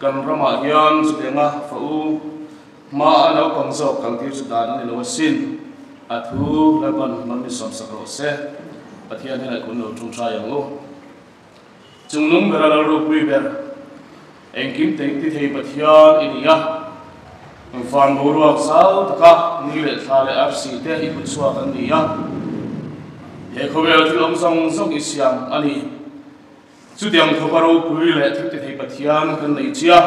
[SPEAKER 5] kan rama hian chu thianga fa u ma nau pang so kal tir chu dan ani lo sin athu laban man mi som sakro se pathian ne kun lo chung cha yang lo chungnung bera ro pui ber eng kim te ti thei pathian inia Fan boruak sao taka nile thale FC te I putsua kan niya he khobel thil omsong song isyam ani chudiang khobaro pui le thik te thei pathian kan nei chia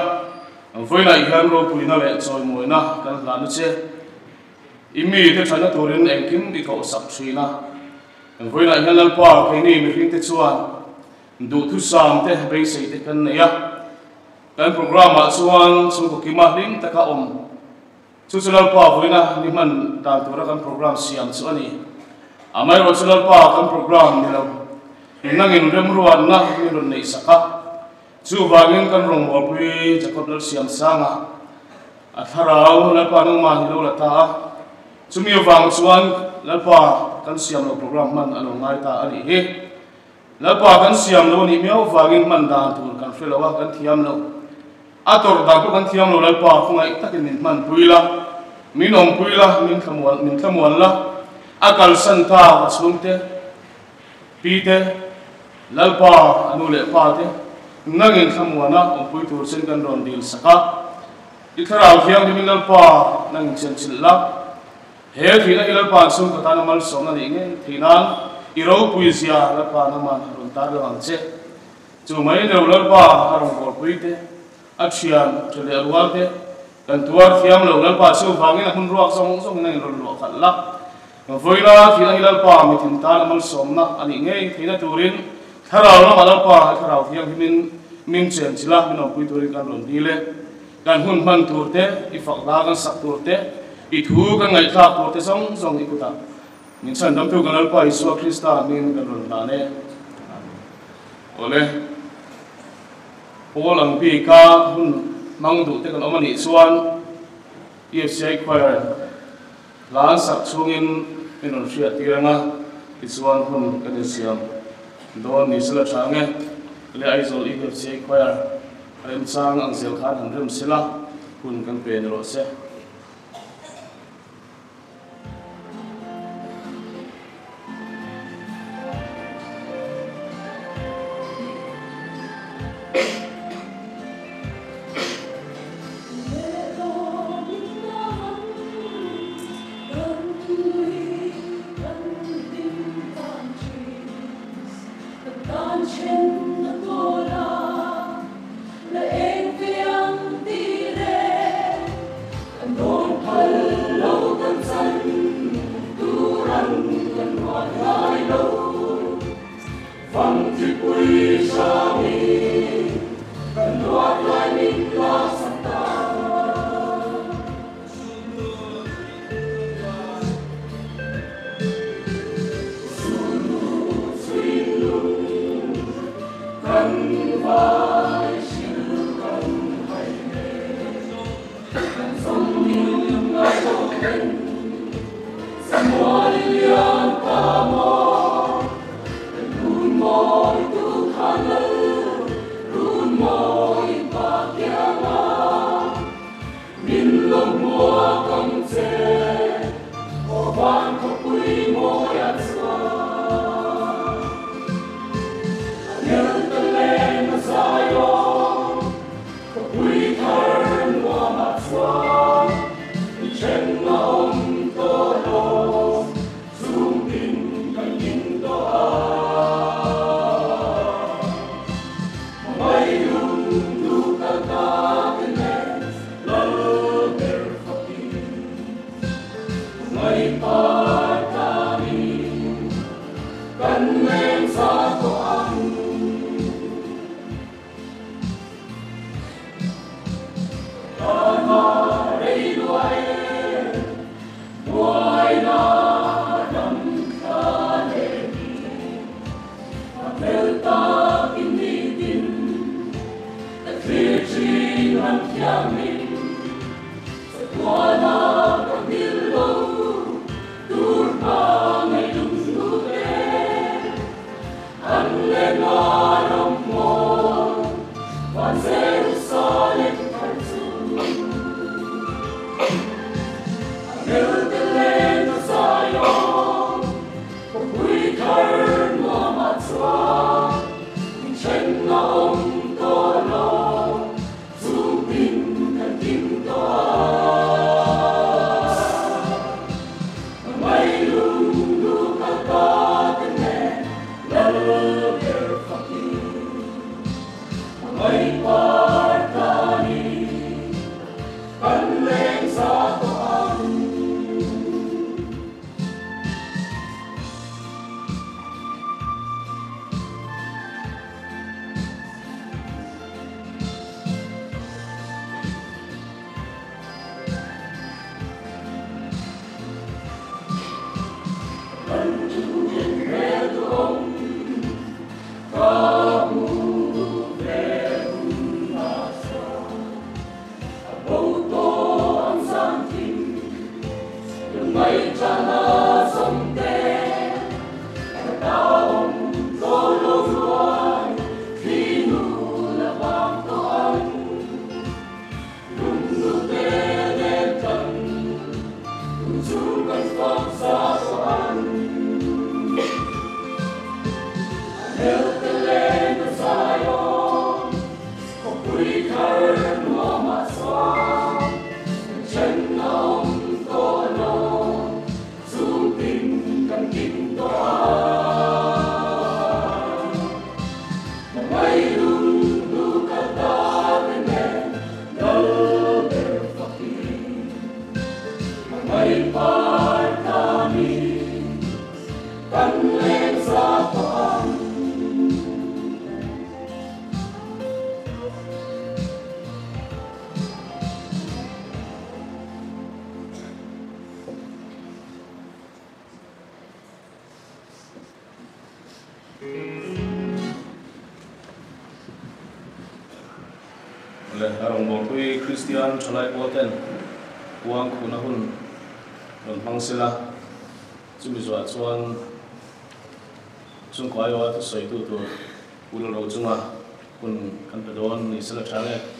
[SPEAKER 5] voina ihan ro pui na le choi moina kan lanu che imi te thana torin engkim I tho sak thina voina ihan alpa kheni mi ring te chuan du thu sam te be sei te kan neya kan programa chuan chu ko kima ling taka om Susunal pa voina ni man dal tura kan program siam chu ani amai ro sunal pa kan program ni lo nangin remruan na ni ron nei saka chu wangin kan rong bol pui jakop lal siam sanga atharau la pa nu ma ni lo la ta chumi wang chuan la pa kan siam lo program man alo ngai ta ani he la pa kan siam lo ni meo wangin man dal tur kan felawa kan thiam lo ator da ko kan thiam lo la pa khungai takin min man puila minom puila min thamuan la akal santa asumte pite lalpa anu le pa te nangin thamuana om pui tur sen kan ron dil saka ikharau hiang min lalpa nang chen chilla he thina ilalpa sum ka tan mal sona ni nge thina iro pui sia lalpa na man ron tar lang che chu mai ne lalpa arong bol pui te achian chole arwate kan tuar thiam lo lalpa chu wangin hun ruak song song nang ron lo khala voina thina ilalpa mi thin tan mal somna ani nge thina turin tharau na malalpa tharau thiam himin min chen chila min pui turin kan ron dile kan hun man turte I fak la kan sak turte I thu kan ngai thak turte song song ikuta min chan dam tu kan lalpa Isu Krista min kan ron na ne ole Polang pi ka hun mang du te kan omani chuan EFCI choir lan sak chungin minon ria tiranga chuan hun kan siam don ni sala change le aizol EFCI choir rem chang ang zel khan han rem sila hun kan pe ro se le arong bol kui Christian chalai boten buang kuna hun don pangsila chumi zwa chuan chung kwai wa tu soi tu ulo ro chunga kun kan pe don ni sala chale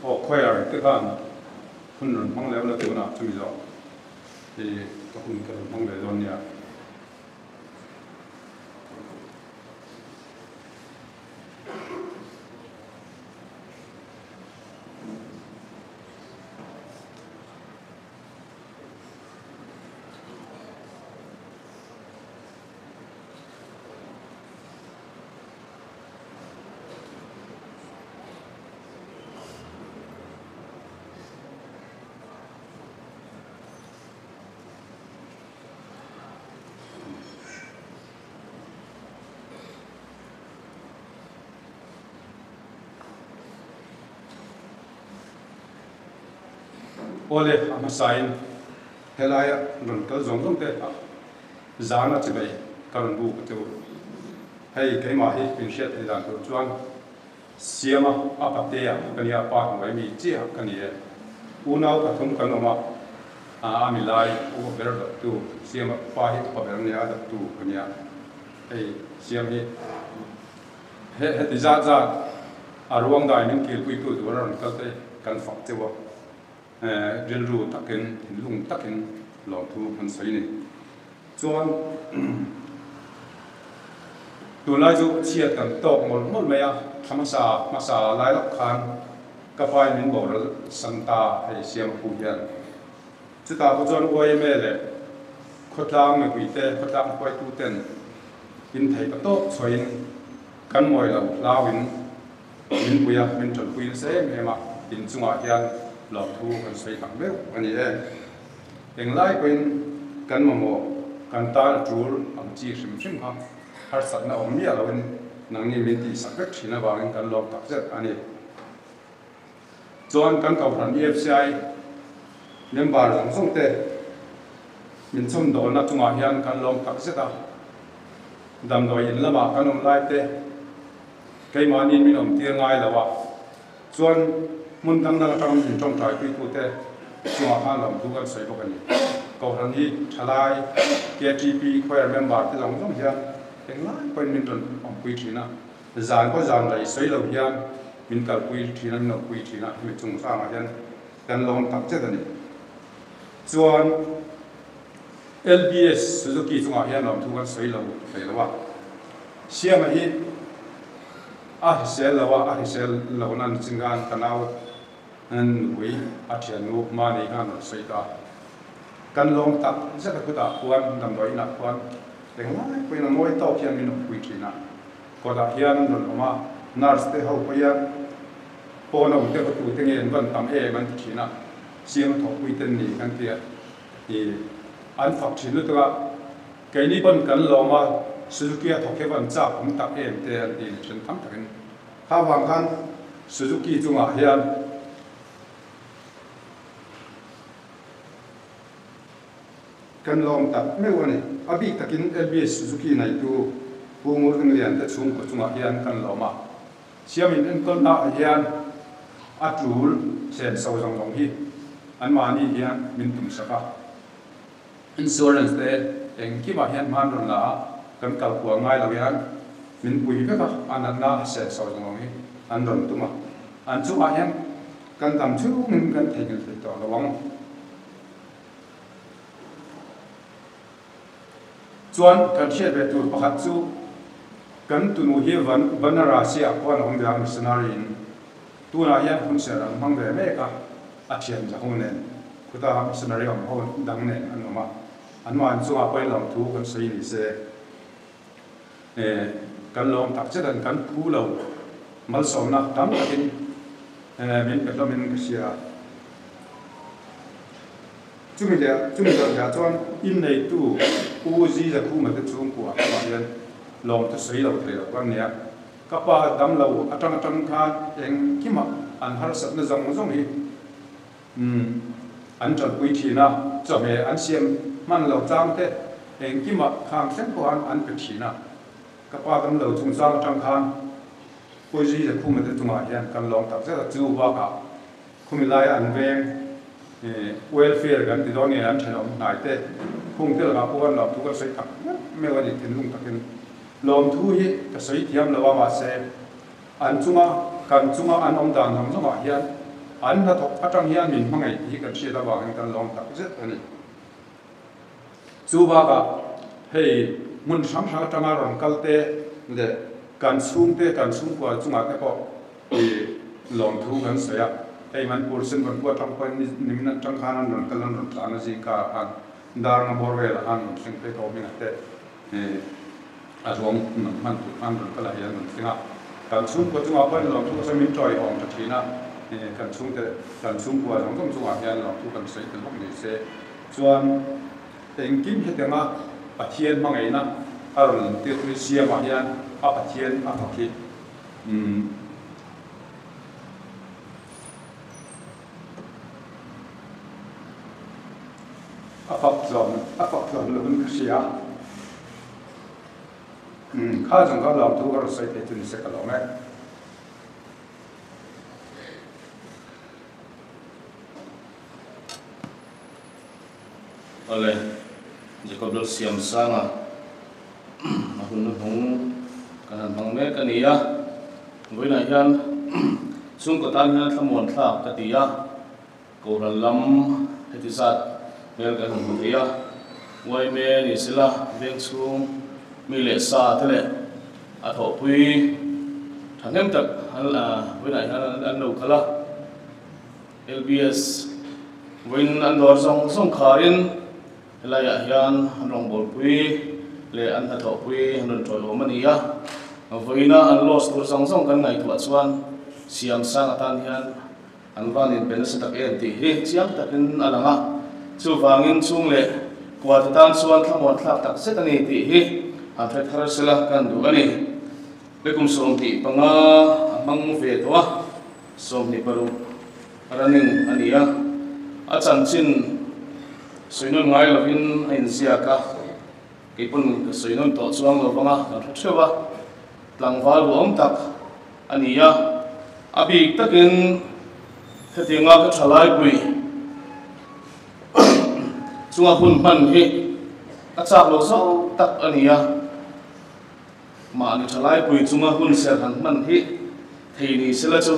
[SPEAKER 3] choir te kan kun ron mang le la tu na chu mi zo ka kun ka mang le don ya ole ama sain helaya ron kal zong te zana chibai karon bu tu hei keima hi pin shet dan tu chuan siama apatea kania pa ngai mi chia kania unau ka thum kanoma ami lai u ber tu siama pa hi pa ber nia da tu kania hei siam hi he ti za za arwang dai ning kil pui tu tu ron kal te kan fak te wa ril ru takin lung takin lo thu kan sai ni chuan tu lai ju chia kan tok mol me ya masa lai lak khan ka pai min bo ra santa hai siam pu hian chu ta bu chuan oi me le khotlang me kui te khotlang koi tu ten in thai ka tok choin kan moi la lawin min puya min chol pui se me ma in chunga hian lo thu kan sei tak meu ani eng lai koin kan mo kan ta tur ang chi sim ha har sat na om ya lawin nang ni min ti sak vek thina wangin kan lo tak zet ani chuan kan kau ran EFCI member lang song te min chum do na chunga hian kan lom tak zeta dam doi in lama kan om lai te keima ni min om tir ngai lawa chuan mun dang na kam in trong trai pi tu te chua khan lam tu kan sei bok ani ko ran hi thalai KTP choir member te long long hian eng lai point min ron om pui thina zan ko zan lai sei lo hian min kal pui thina no pui thina mi chung sa ma hian kan lom tak che ani chuan LBS Suzuki chunga hian lam tu kan sei lo thei lawa siam hi sel lawa sel lo nan chingan kanau an ui athian nu ma nei han sei ta kan lom tak zata kuta puan dam doi na puan leng lai pui na moi tau hian min pui thina ko da hian non oma nurse te ho pia po na te ko tu te ngen ban tam e man thina siam tho pui ten ni kan tia ni an fak thinu ta kai ni ban kan loma Suzuki a thok hewan cha om tak em te an tin chen tham takin ha wang khan Suzuki chunga hian kan lom tak meu ani abi takin LBS Suzuki nai tu pumur ng lian te chung ko chunga hian kan loma siamin en kon na hian atul sen so jong long hi an mani hian min tum saka insurance te eng ki ma hian man ron la kan kal ko ngai la yan min pui ka anan na se so jong hi an ron tuma an chu a hian kan tam chu min kan thei gel to lawang chuan kan thiat ve tur pakhat chu kan tunu hi vanara sia kwan hong dang missionary in tuna hian hun se ran mang ve me ka a thian ja hong nen kuta missionary om ho dang nen anoma anman chu a pai lam thu kan sei ni se kan lom tak che dan kan pu lo mal som na tam takin min ka min ka sia chumi da ya chuan in nei tu u ji za khu ma te chung ku a ma hian lom te sei lo te lo kan nia ka pa dam lo atang kha eng kima an har sat na zong hi an chal pui thina chome an siam man lo chang te eng kima khang sen ko an pe thina ka pa dam lo chung sang tang khan pui ji za khu ma te chung a hian kan lom tak che chu wa ka khumi lai an veng welfare kan ti doni an thanom nai te khung tel ga puan lo tu ka sei tak me wa ni tin lung takin lom thu hi ka sei thiam lawa ma se an chunga an om dan ham zoma hian an na thok atang hian min mangai hi kan sia lawa ang kan long tak zet ani chu ba ka hei mun sang sang atanga ron kalte le kan sung kwa chunga te ko long thu kan saya hei man portion ban ko tang pa ni min tang khanan ron kalan ron ana ji ka an dar na borwel an sing pe to min te azong man tu an ron kala hian man singa kan sung ko chunga pa long thu sa min troi ong ta thina kan sung kwa long tom chunga hian long thu kan sei te lok ni se chuan eng kim he tema pathian mangai na aron te tu sia ma hian a pathian a pakhi a pak zon lo bun sia kha jong ka long thu ka sei te tu ni se ka lo me
[SPEAKER 5] ole Jacob dol siam sanga ahun hung kanan bangme kania goina hian chung ko tan hian thamon thla katia ko ralam hetisat mel kan huria wai me ni sila veng chung mi le sa tele a tho pui thanem tak hal goina hian an lo khala LBS win an dor song kharin laya hian rong bol pui le an tha tho pui han troi lo mania voina an los tur song kan ngai tu chuan siam sang atan hian an wanin pen sa tak en ti hi chiang takin alanga chu wangin chung le kwa tan chuan thamon thlak tak set ani ti hi an thret thar sela kan du ani le kum som ti panga mang ve to som ni paru araning ania a chan chin soinon ngai lovin in siaka kipun soinon to chuang lo banga kan threwa tlangwal ruam tak ania abi takin hetinga ka thalai pui chunga hun man hi a chak lo so tak ania ma ni thalai pui chunga hun ser han man hi theini sela chu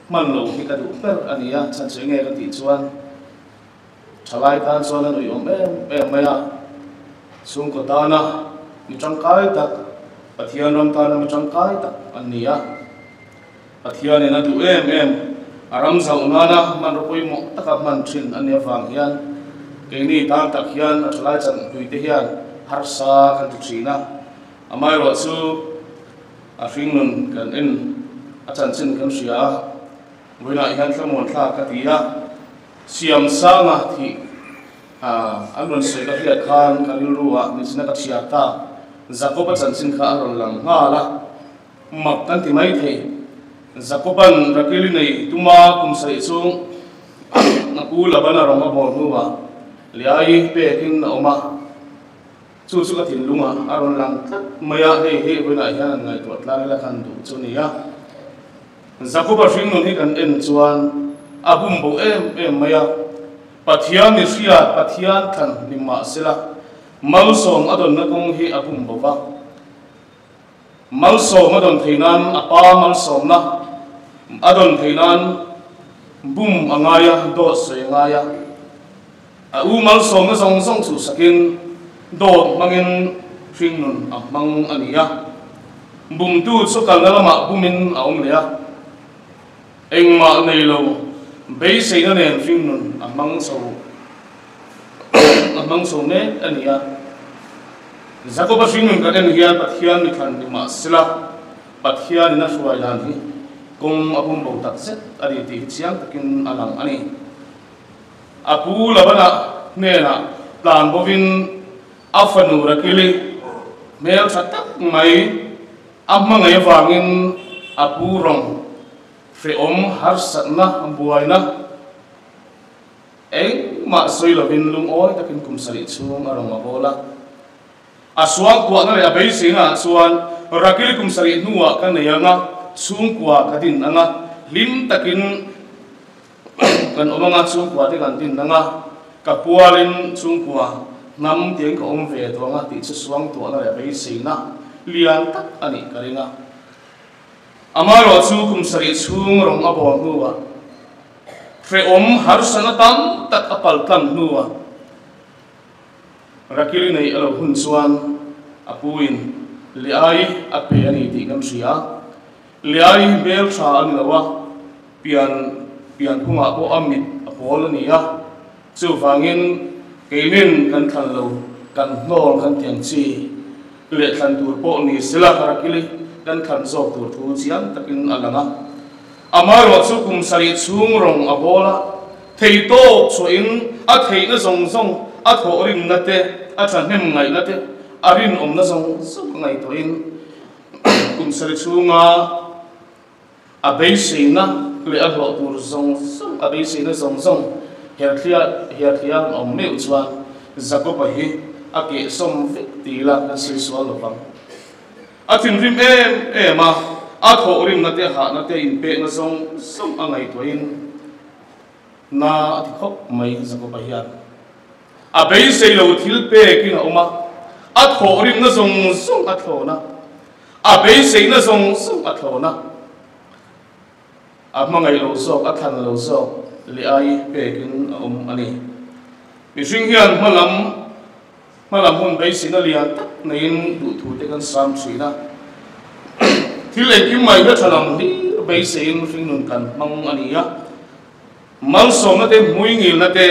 [SPEAKER 5] man lo hi ka du per ania chan chenge ka ti chuan thalai tan chuan an uyom em maya chung ko tana mi tangkai tak pathian ram tana mi tangkai tak ania pathian ena du em aram zaunana man roi mo taka man thin ania wang hian keini tan tak hian thalai chan tuite hian harsa kan tu thina amai ro chu a ringnun kan en a chan chin kan sia wina hian thamon thla ka tia siam sanga thi an ron sei ka hiat khan kalil ruwa ni sina ka thia ta zakopa chanchin kha aron lang ngala mak kan ti mai thei zakopan rakili nei tuma kum sai chung na ku labana roma bor nuwa liai pe kin oma chu ka thin lunga aron lang maya he wina hian ngai to tlang la khan du chu ni ya zakopa ring non hi kan en chuan abum bo em maya pathian ni sia pathian than ni ma sela mal som adon na kong hi abum bo ba mal som adon theinan apa mal som na adon theinan bum angaya do se ngaya a u mal som na song chu sakin do mangin ring nun amang ania bum tu so kal na ma bumin aum le a eng ma nei lo bei sei na nen ring nun amang so ne ania zakoba ring nun ka den hian pathian ni khan ni ma sila pathian na suai lan hi kong apum bo tak set ari ti chiang takin alang ani apu labana nena plan bovin afanu rakili mel thatak mai ammangai wangin apu rong fe om har satna buaina eng ma soi lovin lum oi takin kumsari chung arong abola aswang kwa na le abei singa chuan rakil kumsari nuwa kan yanga chung kwa kadin anga lim takin kan omanga chung kwa te kan tin anga kapualin chung kwa nam tiang ka om ve to anga ti chu swang to na le abei singa lian tak ani karinga amaro chu kumsari chung rong abon nuwa Freom harsanatam tak apal tam nuwa. Rakili nei alo hunsuan apuin liai ape ani ti kam sia liai bel tha an lawa pian punga po amit apol ania chu wangin keinin kan khan lo kan nol kan tiang chi le khan tur po ni sila rakili kan khan zok tur thu chiang takin alanga amaro chu kum sari chung rong abola theito chuin a theina zong zong a thorin nate a thanem ngai nate arin om na zong zong ngai toin kum sari chunga a beisina le a lo tur zong zong a beisina zong zong herthia om me chuan zakopa hi a ke som tila kan sisual lopang a tin rim ema a thorim na te ha na te in pe na song angai toin na ti khop mai zakopa hian a bei sei lo thil pe kin oma a thorim na song a thona a bei sei na song a thona a mangai lo sok a than lo sok li ai pe kin ani mi sing hian malam hun bei sin alian tak nein du thu te kan sam china thil ei kim mai na thalam ni bei sein ring nun kan mang ania mal som na te mui ngil na te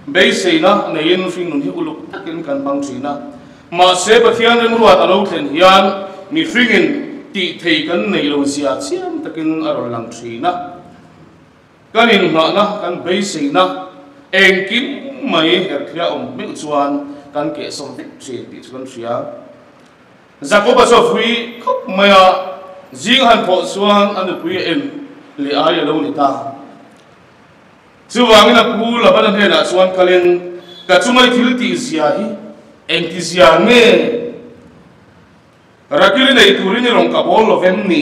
[SPEAKER 5] bei seina nein ring nun hi uluk takin kan mang china ma se pathian ren ruat alo thlen hian mi ringin ti thei kan nei lo sia chiam takin arol lang china kanin na kan bei seina eng kim mai herthia me chuan kan ke som dik chi ti chuan ria zakoba so fui khop maya jing han pho chuan an pui en li ai lo ni ta chuwangin a pu la ban he na chuan kalin ka chumai thil ti zia hi eng ti zia nge rakili nei turin rong ka bol lo vem ni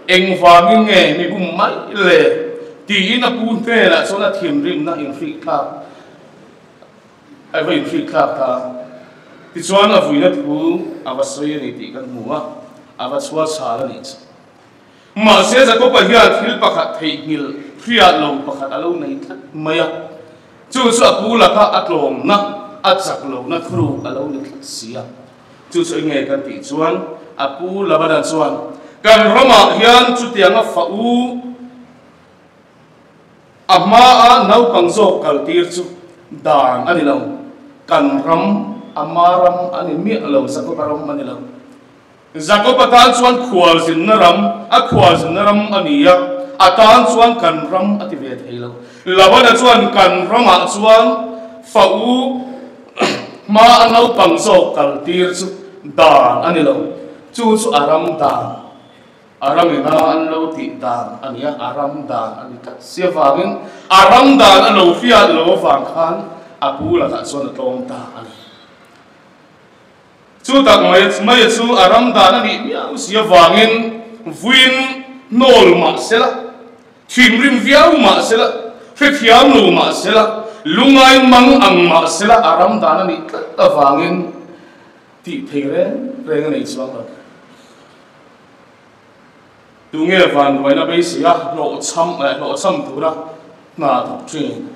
[SPEAKER 5] eng wangin nge mi bum mai le ti in a pu te la chuan a thim rim na in free club ai vai free club ta ti chuan a vuina tu avasoi ni ti kan muwa avaswa sala ni ma se za ko pa hian thil pakhat thei ngil phria lo pakhat alo nei thak maya chu chu apu la ka atlom na achak lo na thru alo ni thak sia chu chu nge kan ti chuan apu la bana chuan kan roma hian chu tianga fa u amma a nau pangzo kal tir chu dan ani lo kan ram amaram ani mi lo sako ram ani lo zako patan chuan khual sin na ram a khual sin na ram ania atan chuan kan ram ati ve theilo labana chuan kan rama chuan fa u ma anau pangzo kal tir chu dan ani lo chu chu aram dan aram ina an lo ti dan ania aram dan ani ka sia wangin aram dan an lo fia lo wang khan apu la ka chuan tong ta ani chu tak mai chu aram dan ani miau sia wangin vuin nol ma sela thim rim viau ma sela fethiam lo ma sela lungai mang ang ma sela aram dan ani ta wangin ti theire reng nei chuang la tu nge van vai na bei sia lo cham tura na tu chin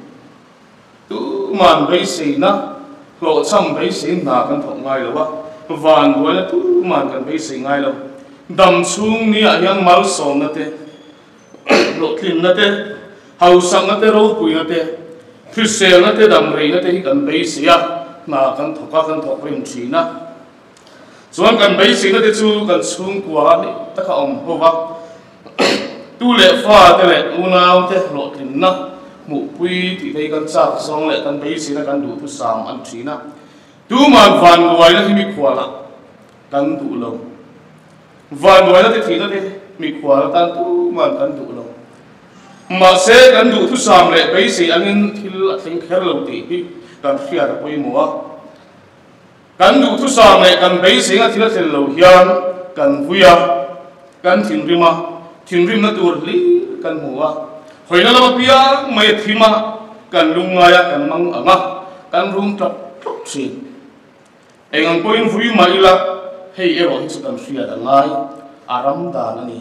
[SPEAKER 5] tu man bei si na lo cham bei si na kan thok ngai lo wa van vai na tu man kan bei si ngai lo dam chung ni a yang mal som na te lo thin na te hau sang na te ro pui na te thrisel na te dam rei na te hi kan bei sia na kan thok rim chi na chuan kan bei si na te chu kan chung kwa ni ta kha om ho wa tu le fa te le unau te lo thin na mu pui ti dei kan chak song le kan bei si na kan du tu sam an chi na tu man van wai na hi mi khwala kan du lo van wai na te thi na te mi khwala tan tu man kan du lo ma se kan du tu sam le bei si angin thil a thing kher lo ti hi kan fiar pui muwa kan du tu sam le kan bei si nga thil thel lo hian kan vuya kan thing rim na tur li kan muwa hoina lama pia mai thima kan lungaya kan mang anga kan rum tak tok sin engang poin vui mai la hei ero hi kan fia da ngai aram da na ni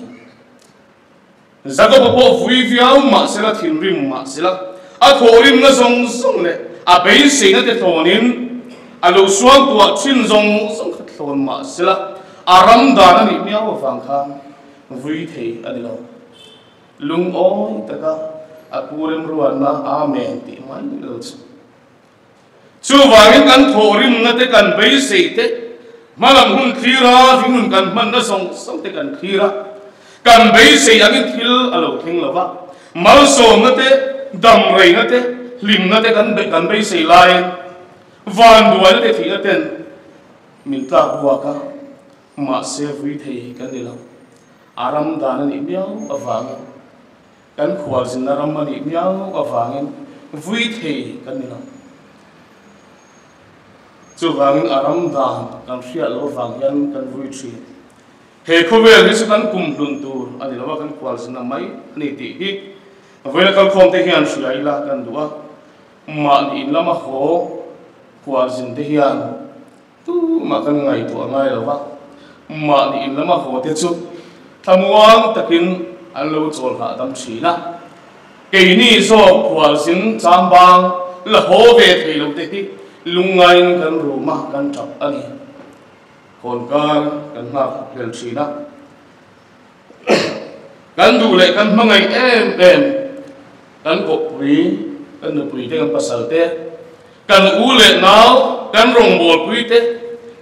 [SPEAKER 5] Jacob po vui viau ma sela thin rim ma sela a thorim na zong zong le a bei se na te thonin a lo suang tua chin zong zong khat thon ma sela aram dan ani miao wang khan vui thei ani lo lung oi taka a purim ruan na amen ti mai lo chu wangin kan thorim na te kan bei se te malam hun khira hingun kan man na zong zong te kan khira kan bei se angin thil alo thing lova mal som na te dam rei na te lim na te kan bei se lai van duai na te thi aten min ta bua ka ma se vui thei kan ni lo aram dan ni miao awang kan khwal sin na ram ni miao awangin vui thei kan ni lo chu wangin aram dan kan ria lo wang yan kan vui thi he khovel ni kan kum lun tur ani lawa kan kwal sina mai ani ti hi avela kal khom te hian sui la kan duwa ma ni lama ho kwal sin te hian tu ma kan ngai to ngai lawa ma ni lama ho te chu thamuang takin alo chol ha dam china ke ni so kwal sin chambang la ho ve thei lo te hi lungai kan ruma kan chap ani kon kan ngak hel china kan du le kan mangai em kan ko pri kan nu pri te kan pasal te kan u le nau kan rong bol pri te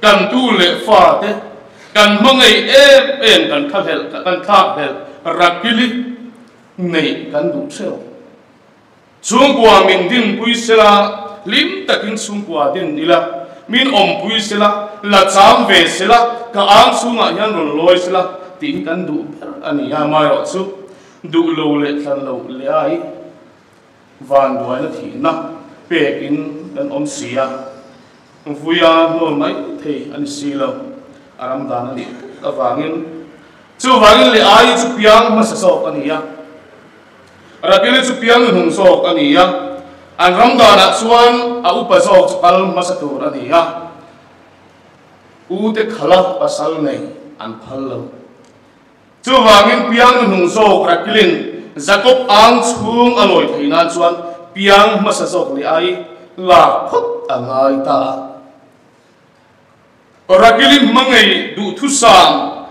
[SPEAKER 5] kan tu le fa te kan mangai em kan kha hel rakili nei kan du cheo chung kwa min din pui sela lim takin chung kwa din ila min pui sela la cham ve sela ka ang sunga hian ron loi sela ti kan du ani ya mai ro chu du lo le than lo le ai van duai na thi na pekin kan sia vuya no mai the ani silo aram dan ani awangin chu wangin le ai chu piang ma sa so ani ya rakile chu piang hung so ani ya an ram dana chuan a upa so kal ma sa tur ani ya u te khala pasal nei an phal lo chu wangin piang hung so rakilin Jacob ang chung aloi theina chuan piang ma sa sok le ai la phot angai ta rakilin mangai du thu sam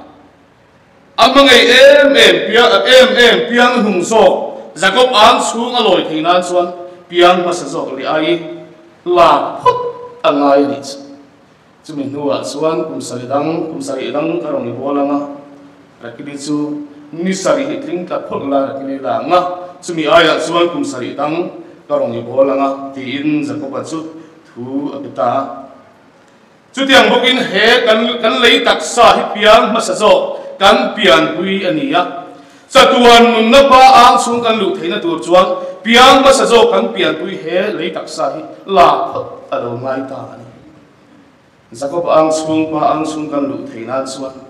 [SPEAKER 5] amangai piang hung so Jacob ang chung aloi theina chuan piang ma sa sok le ai la phot angai ni chumi nuwa chuan kumsari dang karong ni bolanga rakili chu ni sari hitling ka photla rakili la nga chumi aya chuan kumsari dang karong ni bolanga ti in Jacob chu thu apita chutiang bokin he kan lei taksa hi piang ma sa zo kan pian pui ania satuan nun na pa ang chung kan lu theina tur chuan piang ma sa zo kan pian pui he lei taksa hi la phot alo ngai ta ani Jacob ang chung kan lu theina chuan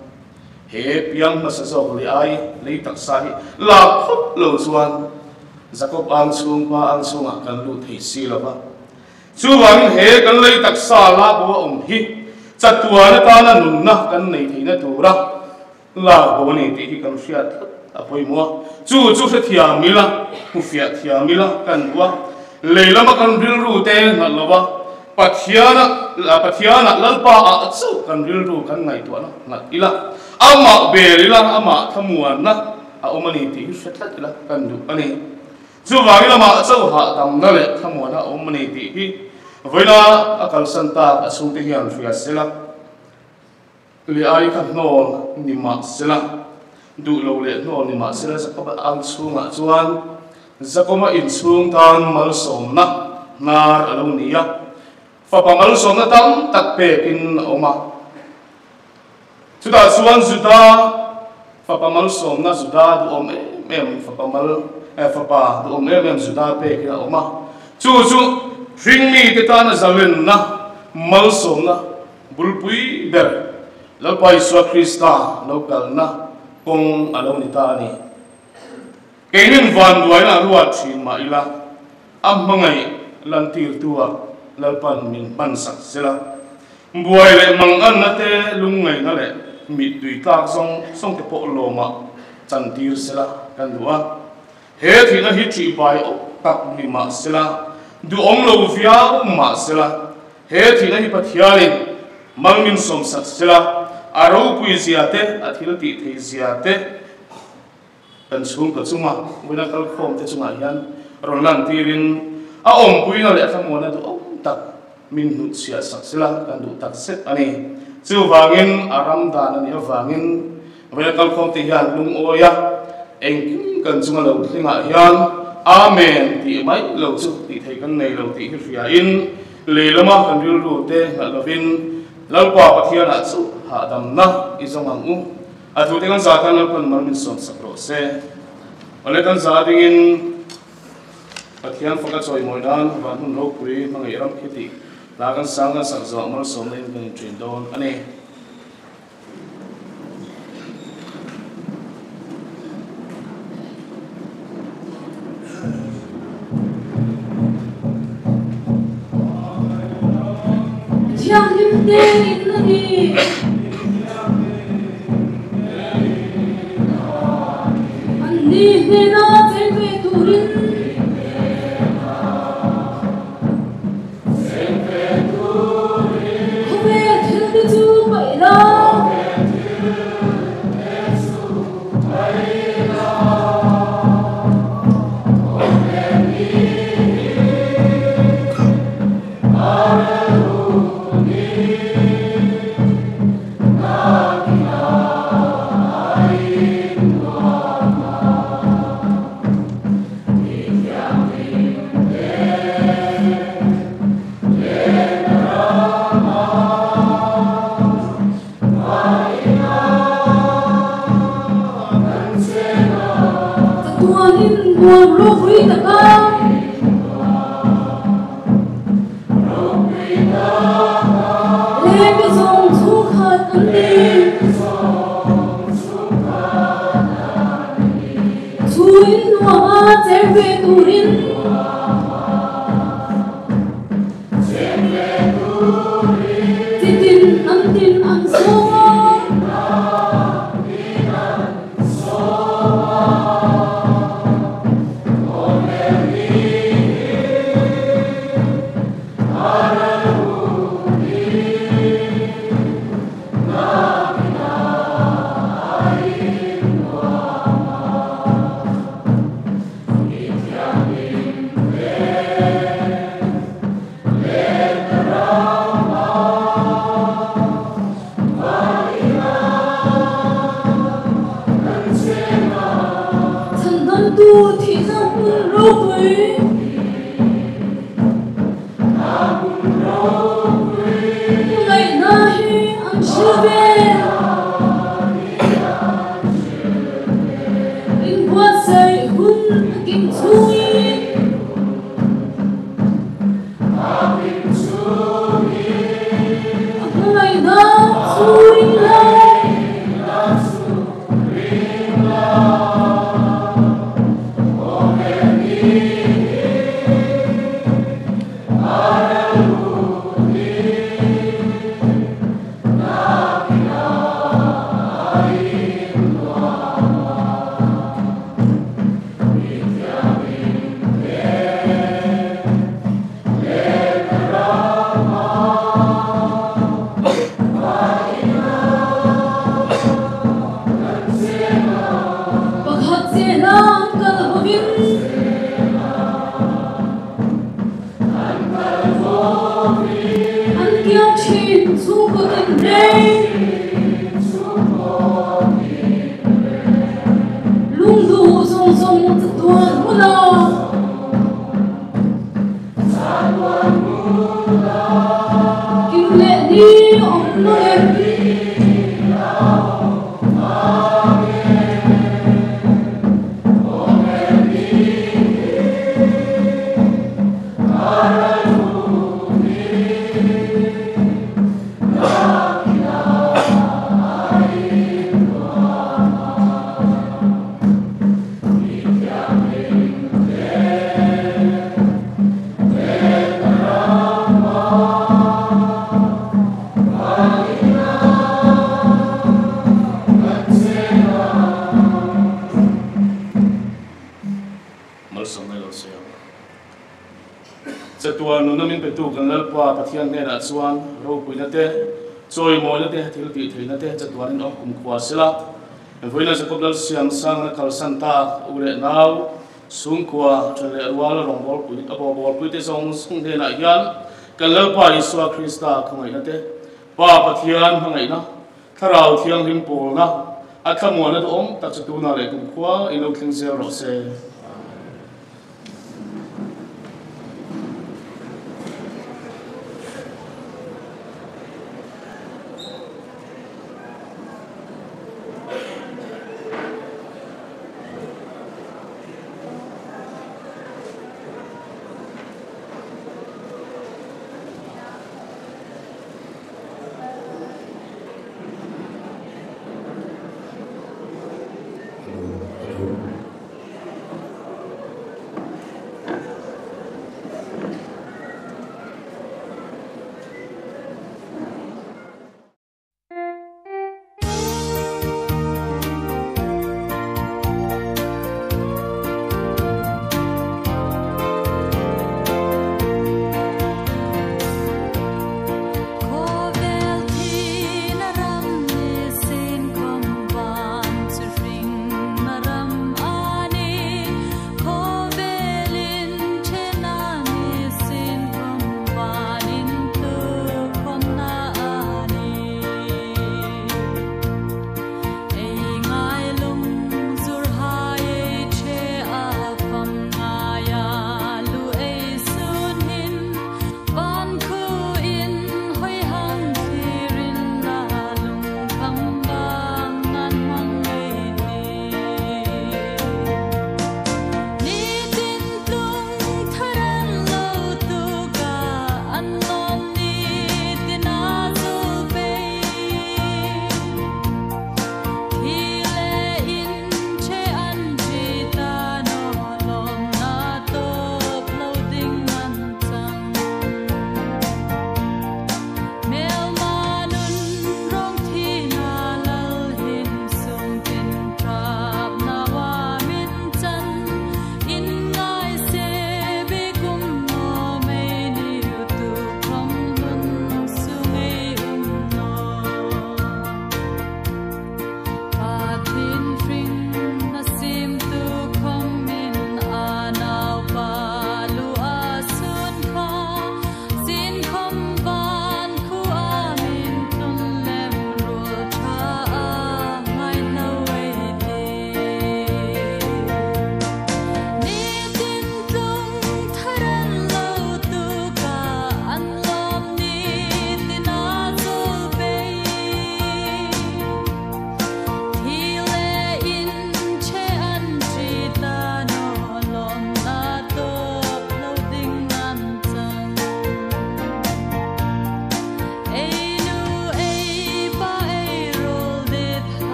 [SPEAKER 5] he piang ma sa zo le ai lei taksa hi la phot lo chuan Jacob ang chung kan lu thei si la ba chuan he kan lei taksa la bo hi chatuan ta na nun na kan nei theina tura la bo ni ti kan fiat apoi mo chu thiamila mu fiat thiamila kan wa leilama kan bil ru te ngalowa pathiana lalpa a chu kan bil ru kan ngai to na ngat ila ama belila ama thamuan na a omani ti hretlat ila kan du ani chu wangila ma chu ha tam na le thamuan a omani ti hi voila akal santa asung te hian fiat sela le ai kan no ni ma sela du lo le no ni ma sela Jacob ang chunga chuan Jacob in chung tan mal som na nar alo nia fa pa mal som na tam tak pe kin oma chuta chuan juda fa pa mal som na juda du mem fa pa mal fa pa du mem juda pe kin oma chu ring mi te ta na zalen na mal som na bulpui ber lalpai swa Krista local na kung alo ni ta ni kenin van duai na ruat thin ma ila ammangai lantir tua lalpan min pansak sela buai le mang an na te lungai na le mi dui tak song te po loma chantir sela kan dua he thi na hi tri pai ok tak mi ma sela du om lo via ma sela he thi na hi pathialin mangmin som sak sela aro pui ziate athil ti thei ziate kan chung ka chunga wina kal khom te chunga hian rolan tirin a om pui na le thamona du om tak min hu sia sak sela kan du tak set ani chu wangin aram dan ani wangin wina kal khom te hian lung oya eng kan chunga lo thlinga hian amen ti mai lo chu ti thei kan nei lo ti hi fia in leilama kan ril ru te na lovin lalpa pathiana chu ha dam na izong angu atu dengan zatan alpan marmin som sakrose oleh kan zadingin pathian fakat soy moidan banun ro pui mangiram khiti lagan sanga sakzo mar som len kan trindon ane
[SPEAKER 2] Yang dimdengin lagi Andi hena terwe turin Kowe tildi tu baila buồn lúc quý ta cao lên cái dòng xuống khát ấn đi chuối hoa trẻ về tù rin tin ăn số tu thì sao buồn lâu với ngày nay anh chưa về linh qua say hun kim chui ngày đó chui lại
[SPEAKER 5] chatuan nu namin petu kan lalpa pathian ne na chuan ro puina te choi moi na te thil ti theina te chatuan in kum khwa sila voina jacob dal siam sang na kal santa ule nau sung kwa chale arwala rongbol pui abo bol pui te song sung de na hian kan lalpa iswa krista khangai na te pa pathian hangai na tharau thiang rim pol na athamwa na om ta chatuna le kum khwa ino thling zero se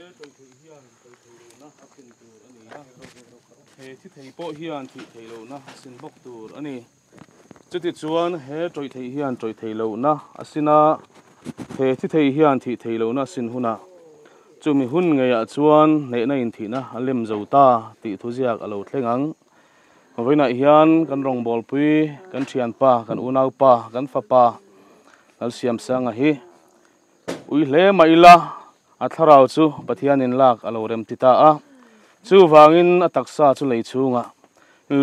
[SPEAKER 5] trôi thầy hiền trôi thầy lâu na akin tu ani ha he thi thầy po hiền thi thầy lâu na asin bok tu ani chu ti chuan he trôi thầy hiền trôi thầy lâu na asina he thi thầy hiền thi thầy lâu na sin huna chumi hun ngeya chuan ne na in thina alem zota ti thuziak alo thlengang voina hian kan rong bol pui kan thian pa kan unau pa kan fa pa al siam sanga hi ui hle maila atharau chu pathian in lak alo rem tita a chu wangin ataksa chu lei chunga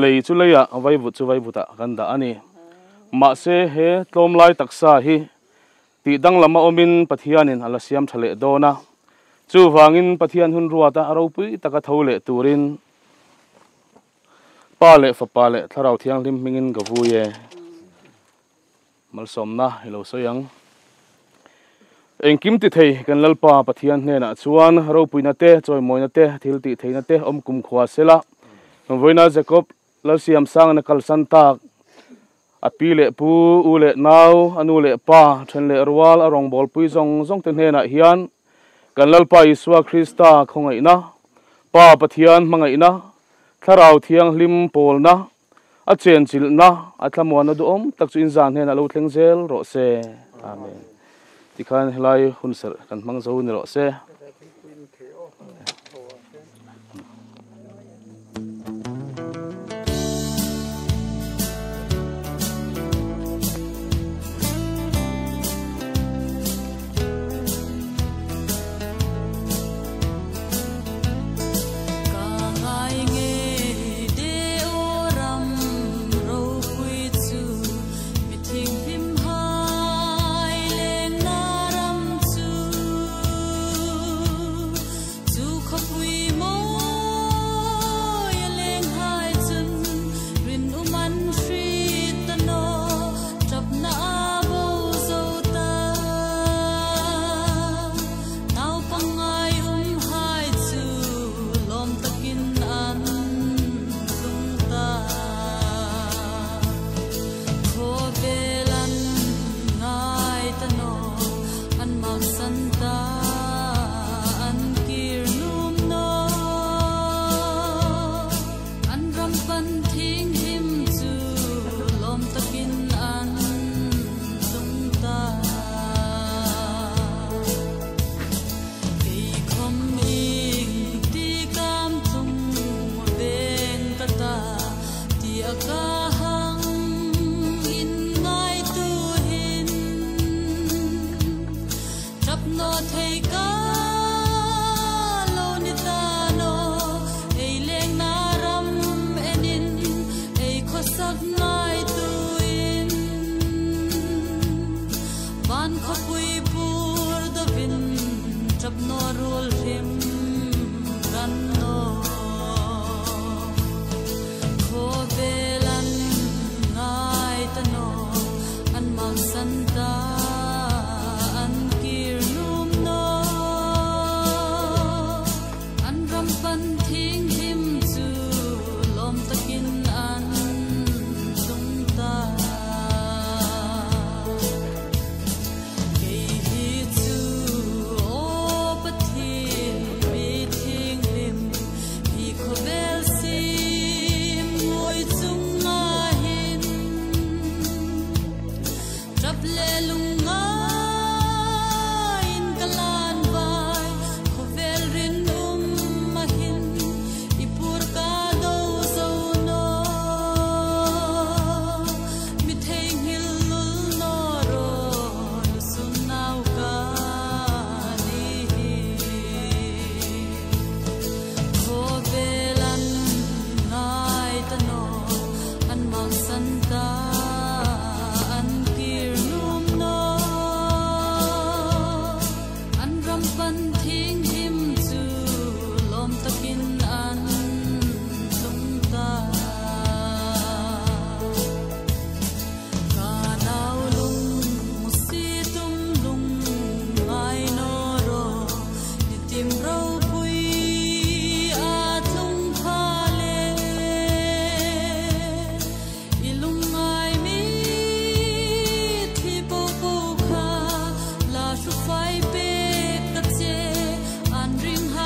[SPEAKER 5] lei chu leya vai buta kan da ani ma se he tlom lai taksa hi ti dang lama omin pathian in ala siam thale dona chu wangin pathian hun ruata aro pui taka thole turin pale fa pale tharau thiang lim mingin gavuye malsomna hilo soyang engkim ti thei kan lalpa pathian hne na chuan ro puina te choi moina te thil ti theina te om kum khwa sela voina jacob lalsiam sang na kalsan tak apile pu ule nau anule pa thenle arwal arong bol pui zong zong te hne na hian kan lalpa iswa krista khongai na pa pathian mangai na tharau thiang lim pol na a chen chil na atlamona du om tak chu in zan hne na lo thlengzel ro se amen tikhan helai hunser kan mang zo ni ro se
[SPEAKER 2] Ring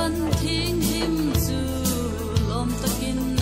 [SPEAKER 2] Ban thing him zu lom takin